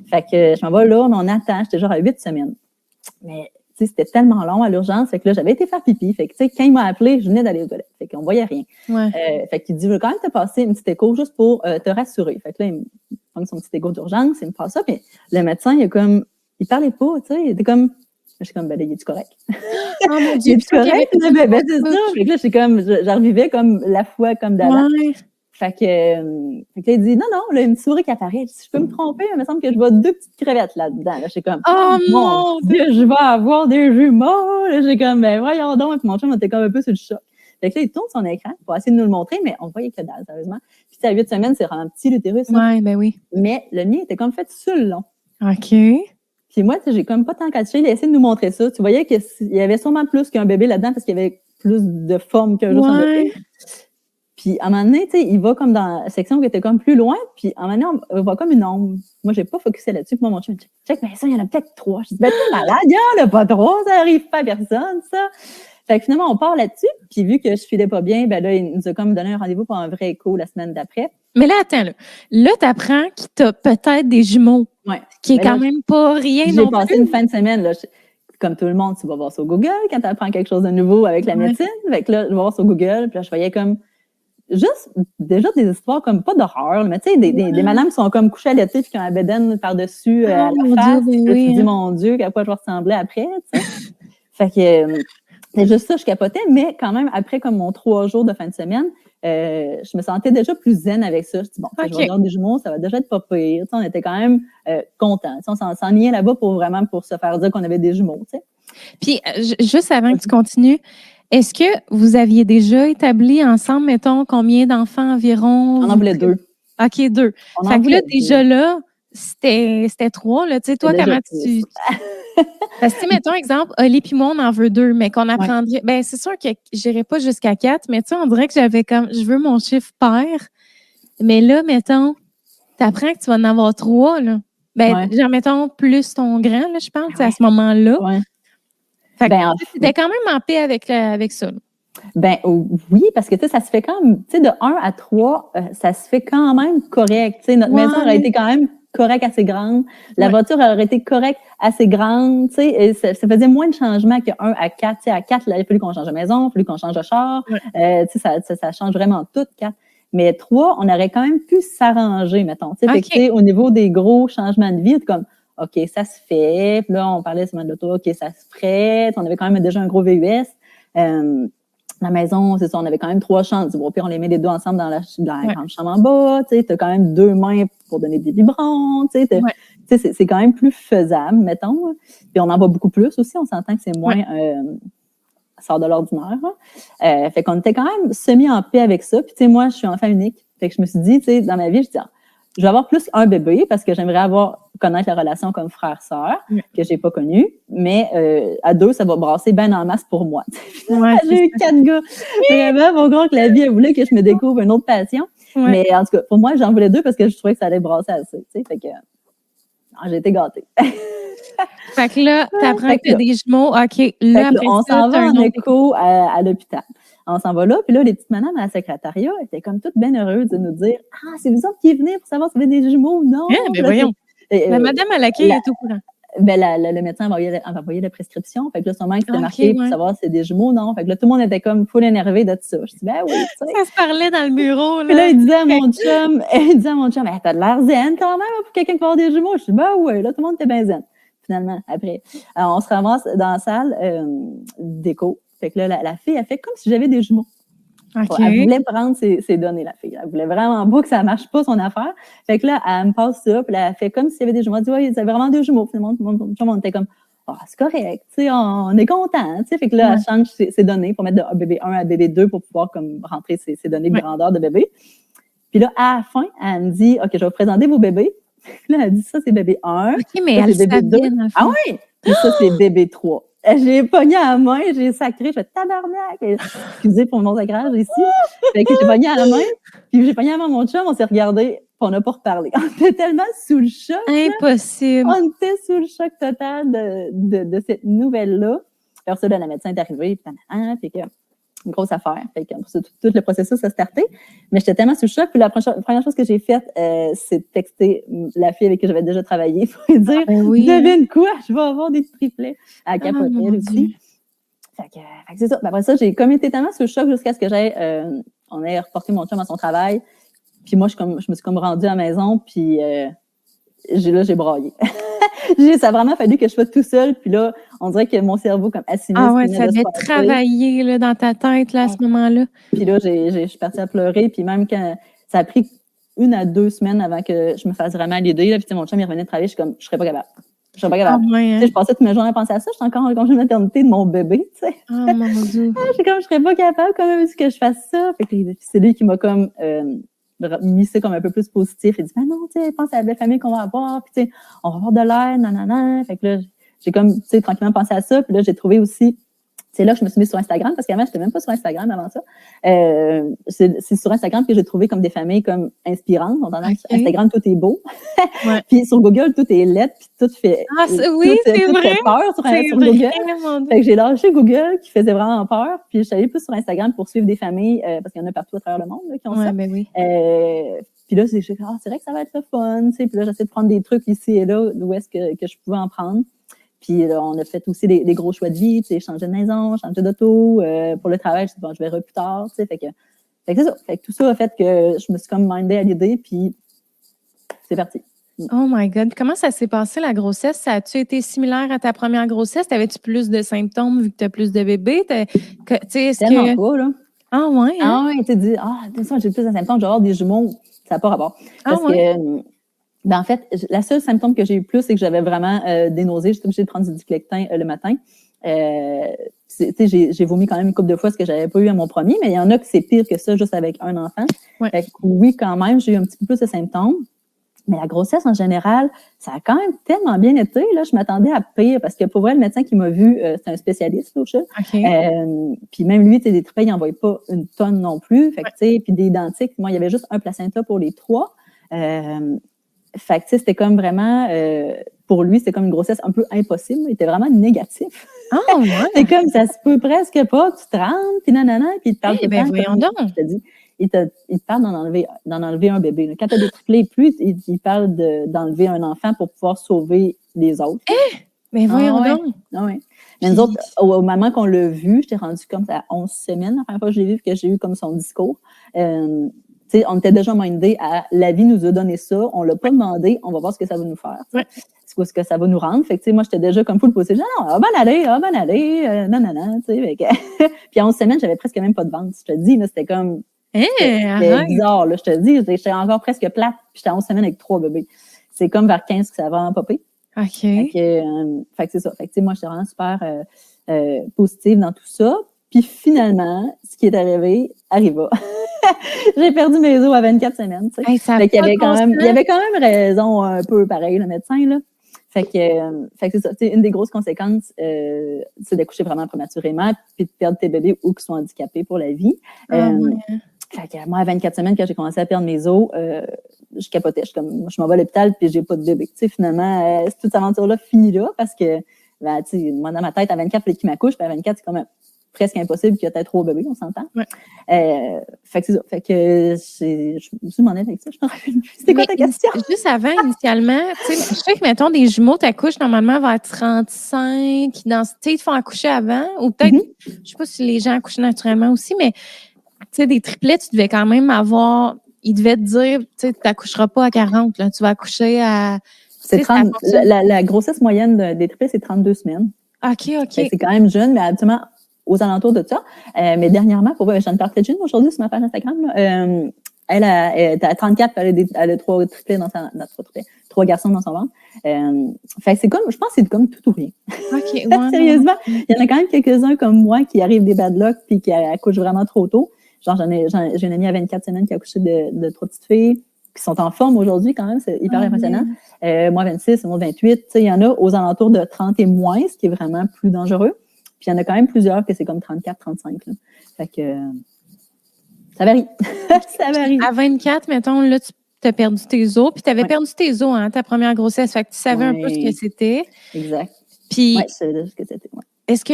Fait que je m'en vais là, on attend. J'étais genre à 8 semaines. Mais, tu sais, c'était tellement long à l'urgence. Fait que là, j'avais été faire pipi. Fait que, tu sais, quand il m'a appelé, je venais d'aller aux toilettes. Fait qu'on voyait rien. Fait qu'il dit, je veux quand même te passer une petite écho juste pour te rassurer. Fait que là, il me prend son petit écho d'urgence, il me passe ça. Puis le médecin, il parlait pas, tu sais. Il était comme, je suis comme, ben là, il est-tu correct? Oh mon Dieu, il est-tu correct? Ben, c'est ça. Fait que là, j'étais comme, j'en revivais comme la foi comme d'avant. Fait que là, il dit, non, là, une souris qui apparaît. Si je peux me tromper, il me semble que je vois 2 petites crevettes là-dedans. Là, j'étais comme, oh mon Dieu, je vais avoir des jumeaux. Là, j'ai comme, ben voyons donc. Puis mon chum était comme un peu sur le choc. Fait que là, il tourne son écran pour essayer de nous le montrer, mais on voyait que dalle, sérieusement. Puis à 8 semaines, c'est vraiment petit l'utérus. Oui, ben oui. Mais le mien était comme fait sur le long. OK. Puis moi, j'ai comme pas tant caché. Il a essayé de nous montrer ça. Tu voyais qu'il y avait sûrement plus qu'un bébé là-dedans parce qu'il y avait plus de forme qu'un juste un bébé. Puis, à un moment donné, tu sais, il va comme dans la section qui était comme plus loin, puis à un moment donné, on voit comme une ombre. Moi, j'ai pas focusé là-dessus. Puis moi, mon chum me dit, check, mais ça, il y en a peut-être 3. Je dis, ben, t'es malade, il y en a pas 3, ça arrive pas à personne, ça. Fait que finalement, on part là-dessus, puis vu que je filais pas bien, ben là, il nous a comme donné un rendez-vous pour un vrai écho la semaine d'après. Mais là, attends, là, t'apprends qu'il t'a peut-être des jumeaux. Ouais. Qui est quand même pas rien non plus. J'ai passé une fin de semaine, là. Comme tout le monde, tu vas voir sur Google quand tu apprends quelque chose de nouveau avec la médecine. Fait que là, je vais voir sur Google, puis là, je voyais comme juste déjà des histoires comme pas d'horreur, mais tu sais, des madames qui sont comme couchées à l'été puis qui ont un bédaine par-dessus à la face. Dieu, là, tu dis, mon Dieu, à quoi je vais ressembler après, tu sais. Fait que c'est juste ça, je capotais, mais quand même, après comme mon 3 jours de fin de semaine, je me sentais déjà plus zen avec ça. Je dis, bon, je vais avoir des jumeaux, ça va déjà être pas pire. Tu sais, on était quand même contents. Tu sais, on s'ennuyait là-bas pour se faire dire qu'on avait des jumeaux, tu sais. Puis, juste avant que tu continues, est-ce que vous aviez déjà établi ensemble, mettons, combien d'enfants environ? On en voulait 2. OK, 2. Fait que là, déjà là, c'était 3, là. Tu sais, toi, comment tu... Parce que, mettons, exemple, Oli puis moi, on en veut 2, mais qu'on apprendrait... Ben, c'est sûr que j'irais pas jusqu'à 4, mais tu sais, on dirait que j'avais comme... Je veux mon chiffre pair. Mais là, mettons, t'apprends que tu vas en avoir 3, là. Ben, genre, mettons, plus ton grand, là, je pense, à ce moment-là. Fait que t'étais quand même en paix avec ça. Là. Ben oui, parce que tu sais, ça se fait quand même, tu sais, de 1 à 3, ça se fait quand même correct. Tu sais, notre maison aurait été quand même correcte, assez grande. La voiture aurait été correcte, assez grande, tu sais, et ça faisait moins de changements que 1 à 4. Tu sais, à 4, là, il a fallu qu'on change de maison, il a fallu qu'on change de char. Tu sais, ça change vraiment tout, 4. Mais 3, on aurait quand même pu s'arranger, mettons. Tu sais, au niveau des gros changements de vie, c'est comme, OK, ça se fait. Puis là, on parlait seulement de l'auto, OK, ça se ferait. On avait quand même déjà un gros VUS. La maison, c'est ça, on avait quand même 3 chambres. Bon, puis on les met les 2 ensemble dans la grande chambre en bas. Tu sais, t'as quand même 2 mains pour donner des biberons. Tu sais, c'est quand même plus faisable, mettons. Puis on en voit beaucoup plus aussi. On s'entend que c'est moins sort de l'ordinaire. Fait qu'on était quand même semi en paix avec ça. Puis tu sais, moi, je suis enfant unique. Fait que je me suis dit, tu sais, dans ma vie, je vais avoir plus qu'un bébé parce que j'aimerais connaître la relation comme frère-sœur que j'ai pas connue. Mais à 2, ça va brasser bien en masse pour moi. J'ai eu 4 gars. Vraiment, mon gars, que la vie, elle voulait que je me découvre une autre passion. Mais en tout cas, pour moi, j'en voulais 2 parce que je trouvais que ça allait brasser assez. Fait que j'ai été gâtée. Fait que là, t'apprends que t'as des jumeaux. OK, là, après on s'en va en écho à l'hôpital. On s'en va là, puis là, les petites madames à la secrétariat étaient comme toutes bien heureuses de nous dire « Ah, c'est vous autres qui venez pour savoir si vous avez des jumeaux ou non? » Ben voyons. La madame à l'accueil est au courant. Ben, le médecin a envoyé la prescription. Fait que là, sûrement que c'était marqué pour savoir si c'est des jumeaux ou non. Fait que là, tout le monde était comme full énervé de tout ça. Je dis, ben oui, tu sais. Ça se parlait dans le bureau, là. Puis là, il disait à mon chum, mais t'as de l'air zen quand même pour quelqu'un qui va avoir des jumeaux. Je dis, ben oui, là, tout le monde était bien zen. Finalement, après. Alors, on se ramasse dans la salle d'écho. Fait que là, la fille, elle fait comme si j'avais des jumeaux. Okay. Elle voulait prendre ses données, la fille. Elle voulait vraiment pas que ça marche pas, son affaire. Fait que là, elle me passe ça, puis là, elle fait comme s'il y avait des jumeaux. Elle dit, ouais, c'est vraiment des jumeaux. Finalement, tout le monde était comme, c'est correct, tu sais, on est content, tu sais. Fait que là, elle change ses données pour mettre de bébé 1 à bébé 2 pour pouvoir comme rentrer ses données de grandeur de bébé. Puis là, à la fin, elle me dit, OK, je vais vous présenter vos bébés. Puis là, elle dit, ça, c'est bébé 1. OK, mais ça, elle c'est bébé 2. Ah oui! Puis ça, c'est bébé 3. J'ai pogné à la main, j'ai sacré, je fais tabarnak. Excusez pour mon sacrage ici. Fait que j'ai pogné à la main, puis j'ai pogné à la main mon chum, on s'est regardé, puis on n'a pas reparlé. On était tellement sous le choc. Impossible. Là. On était sous le choc total de cette nouvelle-là. Alors ça, là, la médecin est arrivée, puis que une grosse affaire. Fait que tout le processus a starté. Mais j'étais tellement sous le choc. Puis la première chose que j'ai faite, c'est de texter la fille avec qui j'avais déjà travaillé pour lui dire, devine quoi, je vais avoir des triplets. À capoter aussi. Fait que c'est ça. Après ça, j'ai comme été tellement sous le choc jusqu'à ce que on ait reporté mon chum à son travail. Puis moi, je me suis comme rendue à la maison, puis j'ai braillé. Ça a vraiment fallu que je sois tout seul, puis là, on dirait que mon cerveau comme assimilé. Ah ouais, ça devait travailler là, dans ta tête là, à ce moment-là. Puis là, je suis partie à pleurer, puis même quand ça a pris 1 à 2 semaines avant que je me fasse vraiment l'idée, là, puis mon chum il revenait de travailler, je suis comme, je serais pas capable. Je serais pas capable. Ah ouais, hein? Je passais toute ma journée à penser à ça, j'étais encore en congé de maternité de mon bébé, tu sais. Oh mon Dieu. Je serais pas capable quand même que je fasse ça. Fait que c'est lui qui m'a comme mis ça comme un peu plus positif. Il dit, ben non, tu sais, pense à la belle famille qu'on va avoir, puis tu sais, on va avoir de l'aide, nanana. Fait que là, j'ai comme, tu sais, tranquillement pensé à ça. Puis là, j'ai trouvé aussi, c'est là que je me suis mise sur Instagram, parce qu'avant, j'étais même pas sur Instagram avant ça. C'est sur Instagram que j'ai trouvé comme des familles comme inspirantes. On entend Instagram, tout est beau. Puis sur Google, tout est lettre, puis tout fait. Ah, oui, c'est vrai. Fait peur sur Google. Fait que j'ai lâché Google, qui faisait vraiment peur. Puis je suis allée plus sur Instagram pour suivre des familles, parce qu'il y en a partout à travers le monde là, qui ont ça. Ben oui. Puis là, c'est vrai que ça va être le fun. Puis là, j'essaie de prendre des trucs ici et là, d'où est-ce que je pouvais en prendre. Puis là, on a fait aussi des gros choix de vie, tu sais, changer de maison, changer d'auto. Pour le travail, je dis, bon, je verrai plus tard, tu sais. Fait que c'est ça. Fait que tout ça a fait que je me suis comme mindée à l'idée, puis c'est parti. Oh my God. Comment ça s'est passé, la grossesse? Ça a-tu été similaire à ta première grossesse? T'avais-tu plus de symptômes vu que tu as plus de bébés? Tellement pas, là. Ah ouais? Hein? Ah ouais, tu dis, j'ai plus de symptômes, je vais avoir des jumeaux. Ça n'a pas rapport. Parce que... Ben en fait, la seule symptôme que j'ai eu plus, c'est que j'avais vraiment des nausées. J'étais obligée de prendre du Diclectin le matin. J'ai vomi quand même une couple de fois, ce que j'avais pas eu à mon premier, mais il y en a que c'est pire que ça, juste avec un enfant. Fait que, oui, quand même, j'ai eu un petit peu plus de symptômes. Mais la grossesse, en général, ça a quand même tellement bien été. Là, je m'attendais à pire parce que pour vrai, le médecin qui m'a vu, c'est un spécialiste au chat. Puis même lui, des triplets, il n'envoyait pas une tonne non plus. Fait que, puis des identiques, moi, il y avait juste un placenta pour les 3. Fait que, c'était comme vraiment, pour lui, c'était comme une grossesse un peu impossible. Il était vraiment négatif. Oh, ouais. C'est comme, ça se peut presque pas, tu te rentres, puis nanana, puis il te parle tout le temps. Voyons donc. Je te dis, il te parle d'en enlever un bébé. Là. Quand tu as des triplés, plus, il parle d'enlever un enfant pour pouvoir sauver les autres. Mais voyons donc. Ah ouais. Mais nous autres, au moment qu'on l'a vu, j'étais rendue comme ça à 11 semaines, la première fois que je l'ai vu, que j'ai eu comme son discours. On était déjà mindés à la vie nous a donné ça, on l'a pas demandé, on va voir ce que ça va nous faire. C'est ce que ça va nous rendre. Fait que moi, j'étais déjà comme full posée. Non, on va aller, non. Puis à 11 semaines, j'avais presque même pas de ventre. Je te dis, là, c'était comme c'était bizarre, là, je te dis. J'étais encore presque plate, puis j'étais à 11 semaines avec 3 bébés. C'est comme vers 15 que ça a vraiment popé. OK. Fait que c'est ça. Fait que moi, j'étais vraiment super positive dans tout ça. Puis finalement, ce qui est arriva. J'ai perdu mes os à 24 semaines. Tu sais. Fait qu'il y avait quand même raison un peu pareil, le médecin. Là. Fait que c'est ça. Une des grosses conséquences, c'est d'accoucher vraiment prématurément puis de perdre tes bébés ou qui sont handicapés pour la vie. Fait que moi, à 24 semaines, quand j'ai commencé à perdre mes os, je capotais. Je m'en vais à l'hôpital puis j'ai pas de bébé. Tu sais, finalement, toute cette aventure-là finit là parce que, ben, tu sais, moi, dans ma tête, à 24, il fallait qu'il m'accouche. Puis à 24, c'est quand même presque impossible qu'il y ait peut-être 3 bébés, on s'entend. Fait que c'est ça. Fait que je m'en ai avec ça. Je me rappelle plus. C'était quoi ta question? Juste avant, initialement, tu sais, je sais que, mettons, des jumeaux t'accouchent normalement vers 35. Tu sais, ils te font accoucher avant. Ou peut-être, je sais pas si les gens accouchent naturellement aussi, mais, tu sais, des triplets, tu devais quand même avoir, ils devaient te dire, tu sais, tu n'accoucheras pas à 40, là. Tu vas accoucher à... C'est 30, la grossesse moyenne des triplets, c'est 32 semaines. OK. C'est quand même jeune, mais habituellement, aux alentours de ça. Mais dernièrement, pour voir, j'en partais d'une aujourd'hui sur ma page Instagram, là, elle est à 34, elle a 3 triplés trois garçons dans son ventre. Fait que c'est comme, je pense que c'est comme tout ou rien. OK, ouais. Sérieusement, il y en a quand même quelques-uns comme moi qui arrivent des bad luck puis qui accouchent vraiment trop tôt. Genre, j'ai une amie à 24 semaines qui a accouché de 3 petites filles qui sont en forme aujourd'hui quand même, c'est hyper impressionnant. Moi, 26, moi, 28. Tu sais, il y en a aux alentours de 30 et moins, ce qui est vraiment plus dangereux. Puis il y en a quand même plusieurs que c'est comme 34, 35. Là. Fait que ça varie. Ça varie. À 24, mettons, là, tu as perdu tes os, puis tu avais perdu tes os, hein, ta première grossesse. Fait que tu savais un peu ce que c'était. Exact. Puis, je savais ce que c'était. Ouais. Est-ce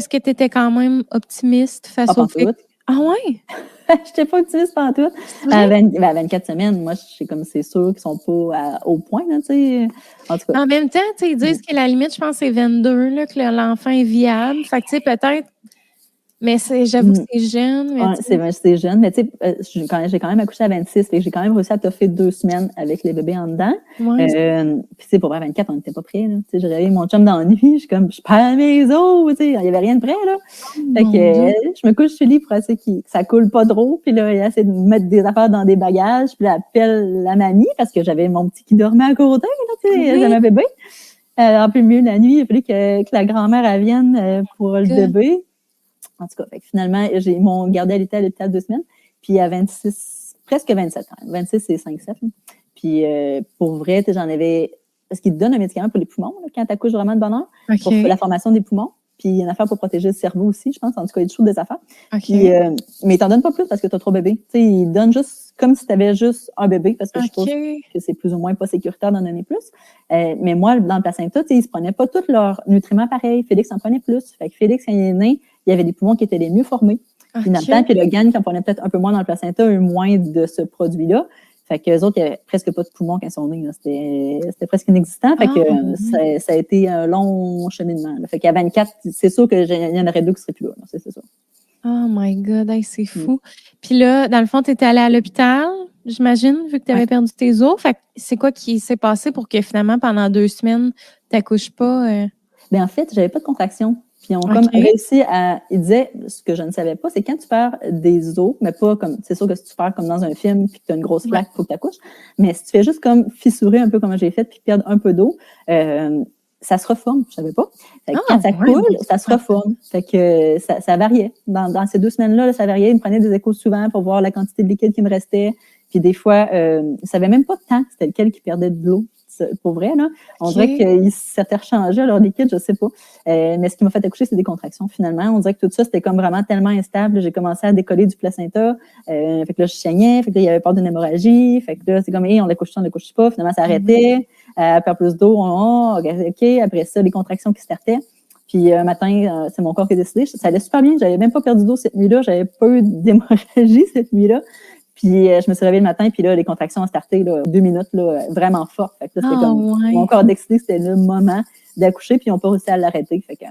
que tu étais quand même optimiste face au fait? Ah ouais? Je n'étais pas optimiste pantoute. À 24 semaines, moi, c'est sûr qu'ils sont pas au point, là, tu sais. En tout cas. En même temps, ils disent que la limite, je pense, c'est 22, là, que l'enfant est viable. Fait que, tu sais, peut-être. Mais j'avoue que c'est jeune. Mais c'est jeune, mais tu sais, j'ai quand même accouché à 26, et j'ai quand même réussi à toffer 2 semaines avec les bébés en dedans. Puis tu sais, pour vrai, 24, on n'était pas prêts, là. Tu sais, j'ai réveillé mon chum dans la nuit, je perds mes os, tu sais, il n'y avait rien de prêt, là. Fait que je me couche sur le lit pour essayer que ça coule pas trop, puis là, il essaie de mettre des affaires dans des bagages, puis là, appelle la mamie, parce que j'avais mon petit qui dormait à côté, là, tu sais, j'avais un bébé. En plus mieux la nuit, il a fallu que la grand-mère elle vienne pour le bébé. En tout cas, fait que finalement, ils m'ont gardé à l'hôpital 2 semaines. Puis à 26, presque 27 ans. 26, c'est 5-7. Puis pour vrai, j'en avais... Parce qu'ils te donnent un médicament pour les poumons, là, quand tu accouches vraiment de bonne heure, pour la formation des poumons. Puis il y a une affaire pour protéger le cerveau aussi, je pense. En tout cas, il y a toujours des affaires. Puis, mais ils t'en donnent pas plus parce que tu as 3 bébés. Tu sais, ils donnent juste comme si tu avais juste un bébé, parce que je trouve que c'est plus ou moins pas sécuritaire d'en donner plus. Mais moi, dans le placenta, ils se prenaient pas tous leurs nutriments pareils. Félix en prenait plus. Fait que Félix, quand il est né, il y avait des poumons qui étaient les mieux formés. Puis le Logan, qui en prenait peut-être un peu moins dans le placenta, a eu moins de ce produit-là. Fait qu'eux autres, il n'y avait presque pas de poumons quand ils sont nés. C'était presque inexistant. Fait que ça a été un long cheminement. Là. Fait qu'à 24, c'est sûr qu'il y en aurait 2 qui seraient plus là. C'est ça. Oh my God, c'est fou. Puis là, dans le fond, tu étais allée à l'hôpital, j'imagine, vu que tu avais perdu tes os. Fait que c'est quoi qui s'est passé pour que finalement, pendant 2 semaines, tu n'accouches pas? Ben en fait, j'avais pas de contraction. Puis on comme réussi à... Il disait, ce que je ne savais pas, c'est quand tu perds des os, mais pas comme... C'est sûr que si tu perds comme dans un film, puis que tu as une grosse flaque, il faut que tu accouches. Mais si tu fais juste comme fissurer un peu comme j'ai fait, puis perdre un peu d'eau, ça se reforme, je savais pas. Fait que quand ça coule, ça se reforme. Fait que ça variait. Dans ces 2 semaines-là, ça variait. Ils me prenaient des échos souvent pour voir la quantité de liquide qui me restait. Puis des fois, ils savaient même pas tant c'était lequel qui perdait de l'eau. Pour vrai, là. On dirait qu'ils s'étaient rechangés leur liquide, je sais pas. Mais ce qui m'a fait accoucher, c'est des contractions, finalement. On dirait que tout ça, c'était comme vraiment tellement instable. J'ai commencé à décoller du placenta. Fait que là, je saignais. Fait que là, il y avait peur d'une hémorragie. Fait que là, c'est comme, on l'accouche pas. Finalement, ça arrêtait. Elle perd plus d'eau. OK. Après ça, les contractions qui se startaient. Puis un matin, c'est mon corps qui a décidé. Ça allait super bien. J'avais même pas perdu d'eau cette nuit-là. J'avais pas eu d'hémorragie cette nuit-là. Puis je me suis réveillée le matin, puis là, les contractions ont starté 2 minutes, là, vraiment fort. Fait que là, c'était comme mon corps décidé, c'était le moment d'accoucher, puis ils n'ont pas réussi à l'arrêter. Fait que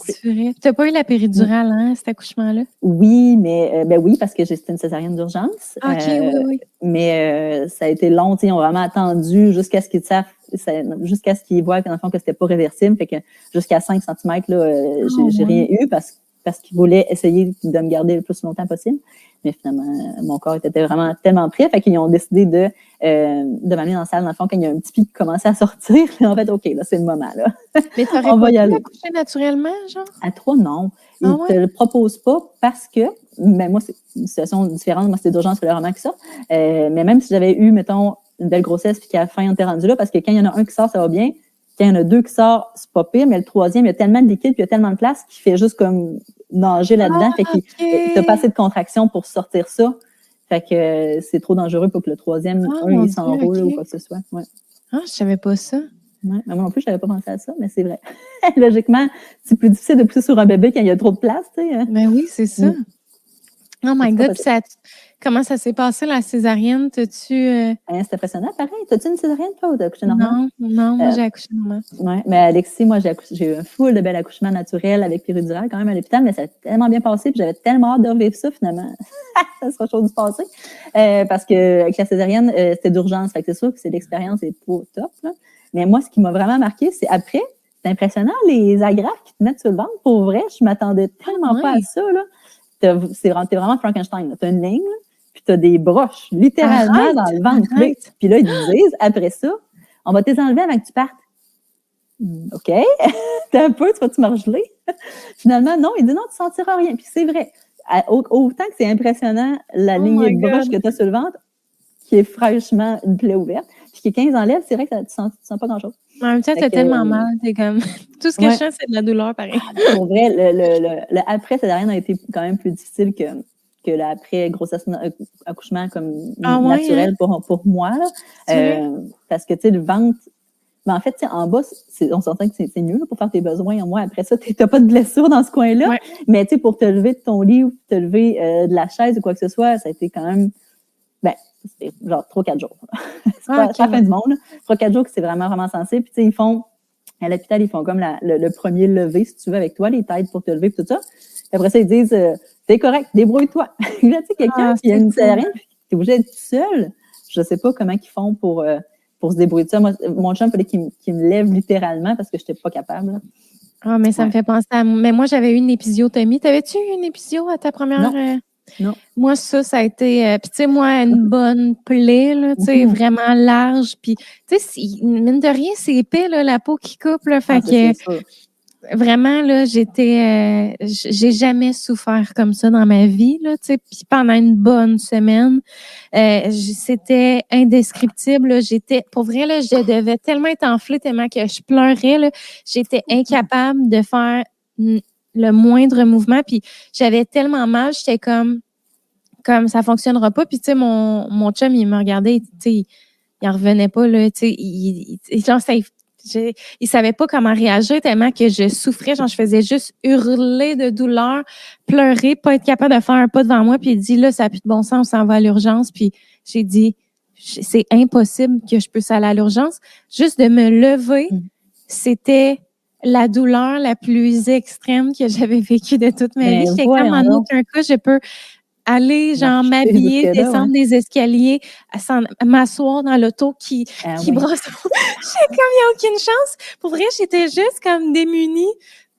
c'est vrai. Tu n'as pas eu la péridurale, hein, cet accouchement-là? Oui, mais oui, parce que c'était une césarienne d'urgence. Oui. Mais ça a été long, ils ont vraiment attendu jusqu'à ce qu'ils savent, jusqu'à ce qu'ils voient, dans le fond, que c'était pas réversible. Fait que jusqu'à 5 cm, là, j'ai rien eu parce qu'ils voulaient essayer de me garder le plus longtemps possible. Mais finalement, mon corps était vraiment tellement prêt, fait qu'ils ont décidé de m'amener dans la salle, dans le fond, quand il y a un petit pic qui commençait à sortir. En fait, OK, là, c'est le moment, là. Mais tu n'aurais pas pu accoucher naturellement, genre? À 3, non. Ils ne te le proposent pas parce que, mais moi, c'est une situation différente. Moi, c'était d'urgence, c'est le roman qui sort. Mais même si j'avais eu, mettons, une belle grossesse puis qu'à la fin, on était rendu là, parce que quand il y en a un qui sort, ça va bien. Quand il y en a 2 qui sortent, c'est pas pire, mais le 3e, il y a tellement de liquide puis il y a tellement de place qu'il fait juste comme nager là-dedans. Fait qu'il t'as pas assez de contraction pour sortir ça. Fait que c'est trop dangereux pour que le 3e, il s'enroule ou quoi que ce soit. Ouais. Ah, je savais pas ça. Ouais, moi non plus, je n'avais pas pensé à ça, mais c'est vrai. Logiquement, c'est plus difficile de pousser sur un bébé quand il y a trop de place, tu sais. Ben oui, c'est ça. Oh my God, comment ça s'est passé, la césarienne? T'as-tu... C'est impressionnant, pareil. T'as-tu une césarienne, toi, ou t'as accouché normal? Non, moi, j'ai accouché normal. Oui, mais Alexis, moi, j'ai eu un full de bel accouchement naturel avec péridurale quand même à l'hôpital, mais ça a tellement bien passé, puis j'avais tellement hâte de revivre ça, finalement. Ça sera chose du passé. Parce que avec la césarienne, c'était d'urgence. Fait que c'est sûr que c'est l'expérience est pas top, là. Mais moi, ce qui m'a vraiment marqué, c'est après, c'est impressionnant, les agrafes qui te mettent sur le ventre. Pour vrai, je m'attendais tellement pas à ça, là. T'es vraiment Frankenstein, là. T'as une ligne, là, puis t'as des broches, littéralement, dans le ventre. Puis là, ils te disent, après ça, on va te les enlever avant que tu partes. OK. T'as un peu, tu vas-tu me regeler? Finalement, non. Il dit non, tu ne sentiras rien. Puis c'est vrai. Autant que c'est impressionnant, la lignée de broches que tu as sur le ventre, qui est fraîchement une plaie ouverte, puis que 15 enlèves, c'est vrai que tu ne sens pas grand-chose. En même temps, t'as tellement mal. T'es comme... Tout ce que je sens, c'est de la douleur, pareil. Pour vrai, le après-césarienne a été quand même plus difficile que l'après grossesse accouchement comme naturel pour moi. Là. Parce que, tu sais, le ventre, mais en fait, en bas, on s'entend que c'est mieux là, pour faire tes besoins. Moi, après ça, tu n'as pas de blessure dans ce coin-là. Ouais. Mais tu sais, pour te lever de ton lit ou te lever de la chaise ou quoi que ce soit, ça a été quand même, c'était genre 3-4 jours. C'est pas la fin du monde. 3-4 jours que c'est vraiment, vraiment sensible. Puis tu sais, ils font, à l'hôpital, ils font comme le premier lever, si tu veux, avec toi, les t'aident pour te lever et tout ça. Puis après ça, ils disent, t'es correct, débrouille-toi. Là, tu sais, quelqu'un qui a une césarienne, puis t'es obligé d'être tout seul. Je sais pas comment ils font pour se débrouiller de ça. Moi, mon chum, il fallait qu'il me lève littéralement parce que je n'étais pas capable. Là. Ah, mais ça me fait penser à... Mais moi, j'avais eu une épisiotomie. T'avais-tu eu une épisio à ta première... Non. Moi, ça a été... Puis, tu sais, moi, une bonne plaie, là, tu sais, vraiment large. Puis, tu sais, mine de rien, c'est épais, là, la peau qui coupe, là. Fait que... Vraiment, là, j'ai jamais souffert comme ça dans ma vie, là, tu sais, puis pendant une bonne semaine, c'était indescriptible, là, pour vrai, là, je devais tellement être enflée, tellement que je pleurais, là, j'étais incapable de faire le moindre mouvement, puis j'avais tellement mal, j'étais comme ça fonctionnera pas, puis tu sais, mon chum, il me regardait, tu sais, il en revenait pas, là, tu sais, genre, il savait pas comment réagir tellement que je souffrais. Genre, je faisais juste hurler de douleur, pleurer, pas être capable de faire un pas devant moi. Puis il dit, là, ça n'a plus de bon sens, on s'en va à l'urgence. Puis j'ai dit, c'est impossible que je puisse aller à l'urgence. Juste de me lever, c'était la douleur la plus extrême que j'avais vécue de toute ma vie. J'étais comme, en aucun cas, je peux aller, genre, m'habiller, descendre des escaliers, m'asseoir dans l'auto qui brosse. J'étais comme, il n'y a aucune chance. Pour vrai, j'étais juste comme démunie,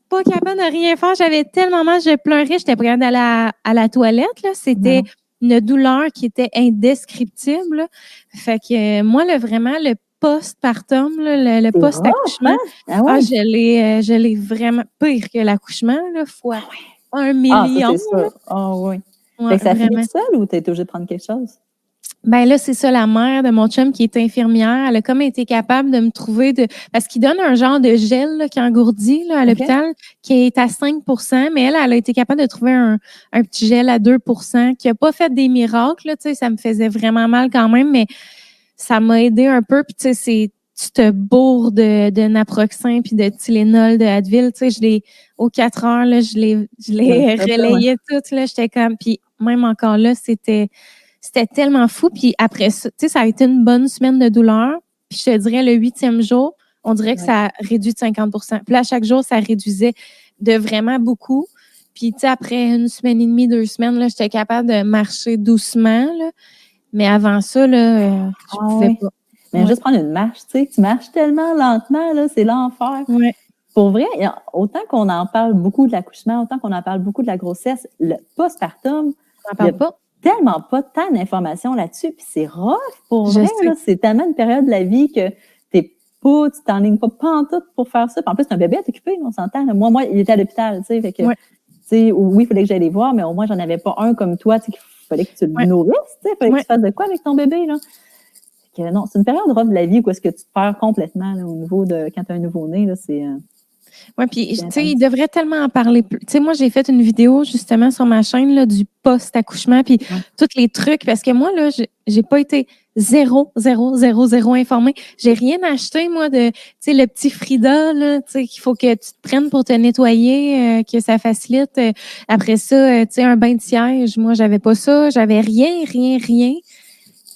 pas capable de rien faire. J'avais tellement mal, je pleurais, j'étais prête d'aller à la toilette, là. C'était une douleur qui était indescriptible, là. Fait que, moi, vraiment, le postpartum, là, le post-accouchement, je l'ai vraiment pire que l'accouchement, là, fois 1 million. Oui. Ouais, fait que ça finit seul ou tu as été obligée de prendre quelque chose? Ben là, c'est ça, la mère de mon chum qui est infirmière, elle a comme été capable de me trouver parce qu'il donne un genre de gel là, qui engourdit là, à l'hôpital, qui est à 5%, mais elle a été capable de trouver un petit gel à 2%, qui a pas fait des miracles, là, tu sais, ça me faisait vraiment mal quand même, mais ça m'a aidé un peu, puis tu sais, tu te bourres de naproxen puis de Tylenol, de Advil, tu sais, aux 4 heures, là, je les relayais toutes, là, j'étais comme, puis même encore là, c'était tellement fou. Puis après ça, tu sais, ça a été une bonne semaine de douleur. Puis je te dirais, le 8e jour, on dirait que ça a réduit de 50%. Puis là, chaque jour, ça réduisait de vraiment beaucoup. Puis, tu sais, après une semaine et demie, 2 semaines, là, j'étais capable de marcher doucement, là. Mais avant ça, là, je pouvais pas. Mais juste prendre une marche, tu sais, tu marches tellement lentement, là, c'est l'enfer. Ouais. Pour vrai, autant qu'on en parle beaucoup de l'accouchement, autant qu'on en parle beaucoup de la grossesse, le postpartum, on n'en parle pas. Tellement pas tant d'informations là-dessus, puis c'est rough pour vrai, là, c'est tellement une période de la vie que tu t'enlignes pas en tout pour faire ça. Puis en plus, c'est un bébé à t'occuper, on s'entend. Moi, il était à l'hôpital, tu sais, fait que, tu sais, oui, il fallait que j'aille les voir, mais au moins, j'en avais pas un comme toi, tu sais, qu'il fallait que tu le nourrisses, tu sais, fallait que tu fasses de quoi avec ton bébé, là. Fait que non, c'est une période rough de la vie où est-ce que tu te perds complètement, là, au niveau de quand tu as un nouveau-né, là, c'est... Oui, puis, tu sais, il devrait tellement en parler plus. Tu sais, moi, j'ai fait une vidéo, justement, sur ma chaîne, là, du post-accouchement, puis tous les trucs, parce que moi, là, j'ai pas été zéro informée. J'ai rien acheté, moi, de, tu sais, le petit Frida, là, tu sais, qu'il faut que tu te prennes pour te nettoyer, que ça facilite. Après ça, tu sais, un bain de siège, moi, j'avais pas ça. J'avais rien.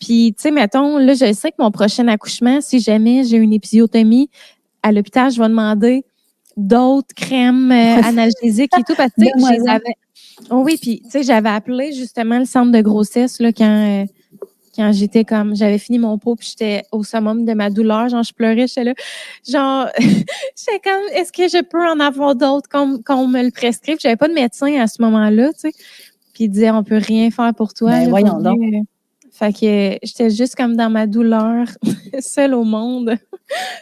Puis, tu sais, mettons, là, je sais que mon prochain accouchement, si jamais j'ai une épisiotomie, à l'hôpital, je vais demander d'autres crèmes analgésiques et tout, parce que j'avais... Oh oui, puis tu sais, j'avais appelé justement le centre de grossesse là, quand quand j'avais fini mon pot puis j'étais au summum de ma douleur, genre je pleurais, j'étais là, genre j'étais comme est-ce que je peux en avoir d'autres qu'on me le prescrive? J'avais pas de médecin à ce moment-là, tu sais. Puis il disait on peut rien faire pour toi. Ben, voyons donc. Fait que j'étais juste comme dans ma douleur, seule au monde.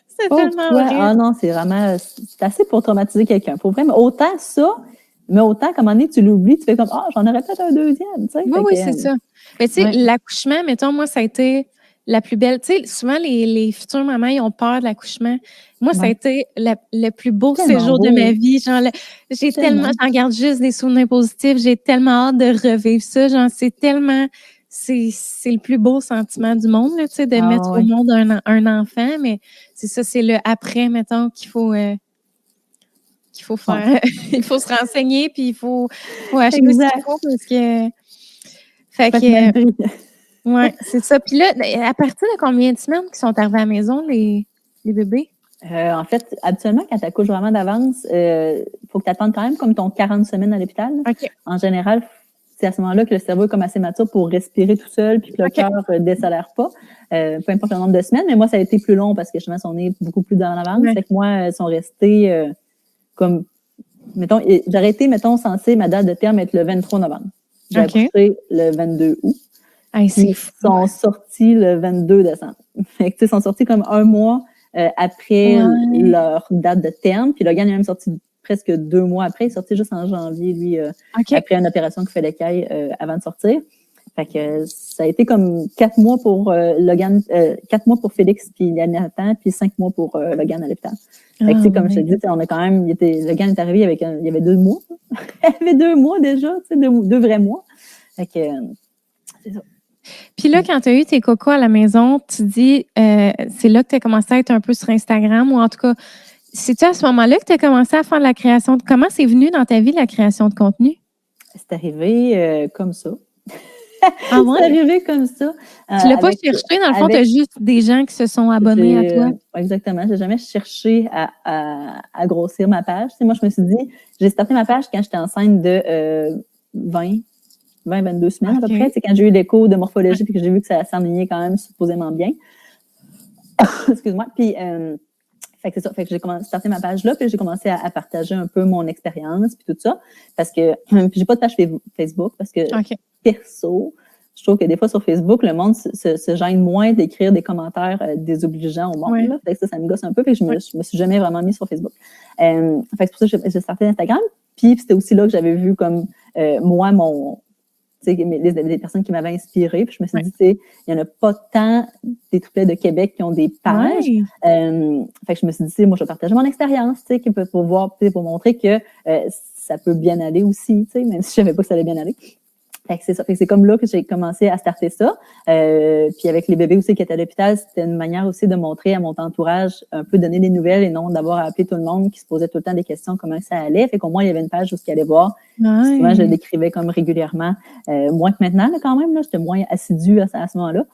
C'est tellement horrible. Ah non, c'est vraiment c'est assez pour traumatiser quelqu'un. Pour vrai, mais autant ça, mais autant qu'à un moment donné, tu l'oublies, tu fais comme j'en aurais peut-être un deuxième, tu sais. Oui, c'est ça. Mais tu sais, l'accouchement, mettons, moi, ça a été la plus belle. Tu sais, souvent, les futures mamans, ils ont peur de l'accouchement. Moi, ça a été le plus beau séjour de ma vie. Genre, j'en garde juste des souvenirs positifs. J'ai tellement hâte de revivre ça. Genre, c'est le plus beau sentiment du monde, là, tu sais, de mettre au monde un enfant. Mais c'est ça, c'est le après, mettons, qu'il faut faire. Il faut se renseigner, puis il faut acheter ce qu'il faut parce que. Fait que. Ouais, c'est ça. Puis là, à partir de combien de semaines qu'ils sont arrivés à la maison, les bébés? En fait, habituellement, quand tu accouches vraiment d'avance, il faut que tu attendes quand même comme ton 40 semaines à l'hôpital. Okay. En général, c'est à ce moment-là que le cerveau est comme assez mature pour respirer tout seul puis que le cœur décélère pas. Peu importe le nombre de semaines, mais moi, ça a été plus long parce que justement, ils sont nés beaucoup plus dans l'avance. Fait que moi, ils sont restés comme, mettons, j'aurais été, mettons, censée, ma date de terme être le 23 novembre. J'ai accouché le 22 août. Ils sont sortis le 22 décembre. Fait que, ils sont sortis comme un mois après leur date de terme. Puis Logan est même sorti presque 2 mois après. Il est sorti juste en janvier, lui, après une opération qu'il fallait qu'il aille avant de sortir. Fait que ça a été comme 4 mois pour Logan, 4 mois pour Félix puis Nathan, puis 5 mois pour Logan à l'hôpital. Fait que, comme je te dis, on a quand même, Logan est arrivé avec il y avait 2 mois. Il y avait 2 mois déjà, tu sais, 2 vrais mois. Fait que, c'est ça. Puis là, quand tu as eu tes cocos à la maison, tu dis, c'est là que tu as commencé à être un peu sur Instagram, ou en tout cas, c'est-tu à ce moment-là que tu as commencé à faire de la création? Comment c'est venu dans ta vie, la création de contenu? C'est arrivé comme ça. Ah ouais? C'est arrivé comme ça. Tu l'as pas cherché, dans le fond, tu as juste des gens qui se sont abonnés à toi. Exactement. J'ai jamais cherché à grossir ma page. Tu sais, moi, je me suis dit, j'ai starté ma page quand j'étais enceinte de 22 semaines à peu près. C'est quand j'ai eu l'écho de morphologie puis que j'ai vu que ça s'enlignait quand même supposément bien. Excuse-moi. Puis, fait que c'est ça. Fait que j'ai starté ma page là, puis j'ai commencé à partager un peu mon expérience puis tout ça. Parce que, puis j'ai pas de page Facebook parce que perso, je trouve que des fois sur Facebook, le monde se gêne moins d'écrire des commentaires désobligeants au monde. Là. Fait que ça me gosse un peu. Fait que je me suis jamais vraiment mis sur Facebook. Fait que c'est pour ça que j'ai starté Instagram. Puis c'était aussi là que j'avais vu comme moi, les personnes qui m'avaient inspirée. Puis je me suis dit, tu sais, il n'y en a pas tant des triplets de Québec qui ont des pages. Fait que je me suis dit, moi, je vais partager mon expérience, tu sais, pour voir, pour montrer que ça peut bien aller aussi, tu sais, même si je savais pas que ça allait bien aller. Fait que c'est ça. Fait que c'est comme là que j'ai commencé à starter ça. Puis avec les bébés aussi qui étaient à l'hôpital, c'était une manière aussi de montrer à mon entourage un peu donner des nouvelles et non d'avoir à appeler tout le monde qui se posait tout le temps des questions comment ça allait. Fait qu'au moins, il y avait une page où ce qu'il allait voir. Souvent, je l'écrivais comme régulièrement. Moins que maintenant, là, quand même, là, j'étais moins assidue à ce moment-là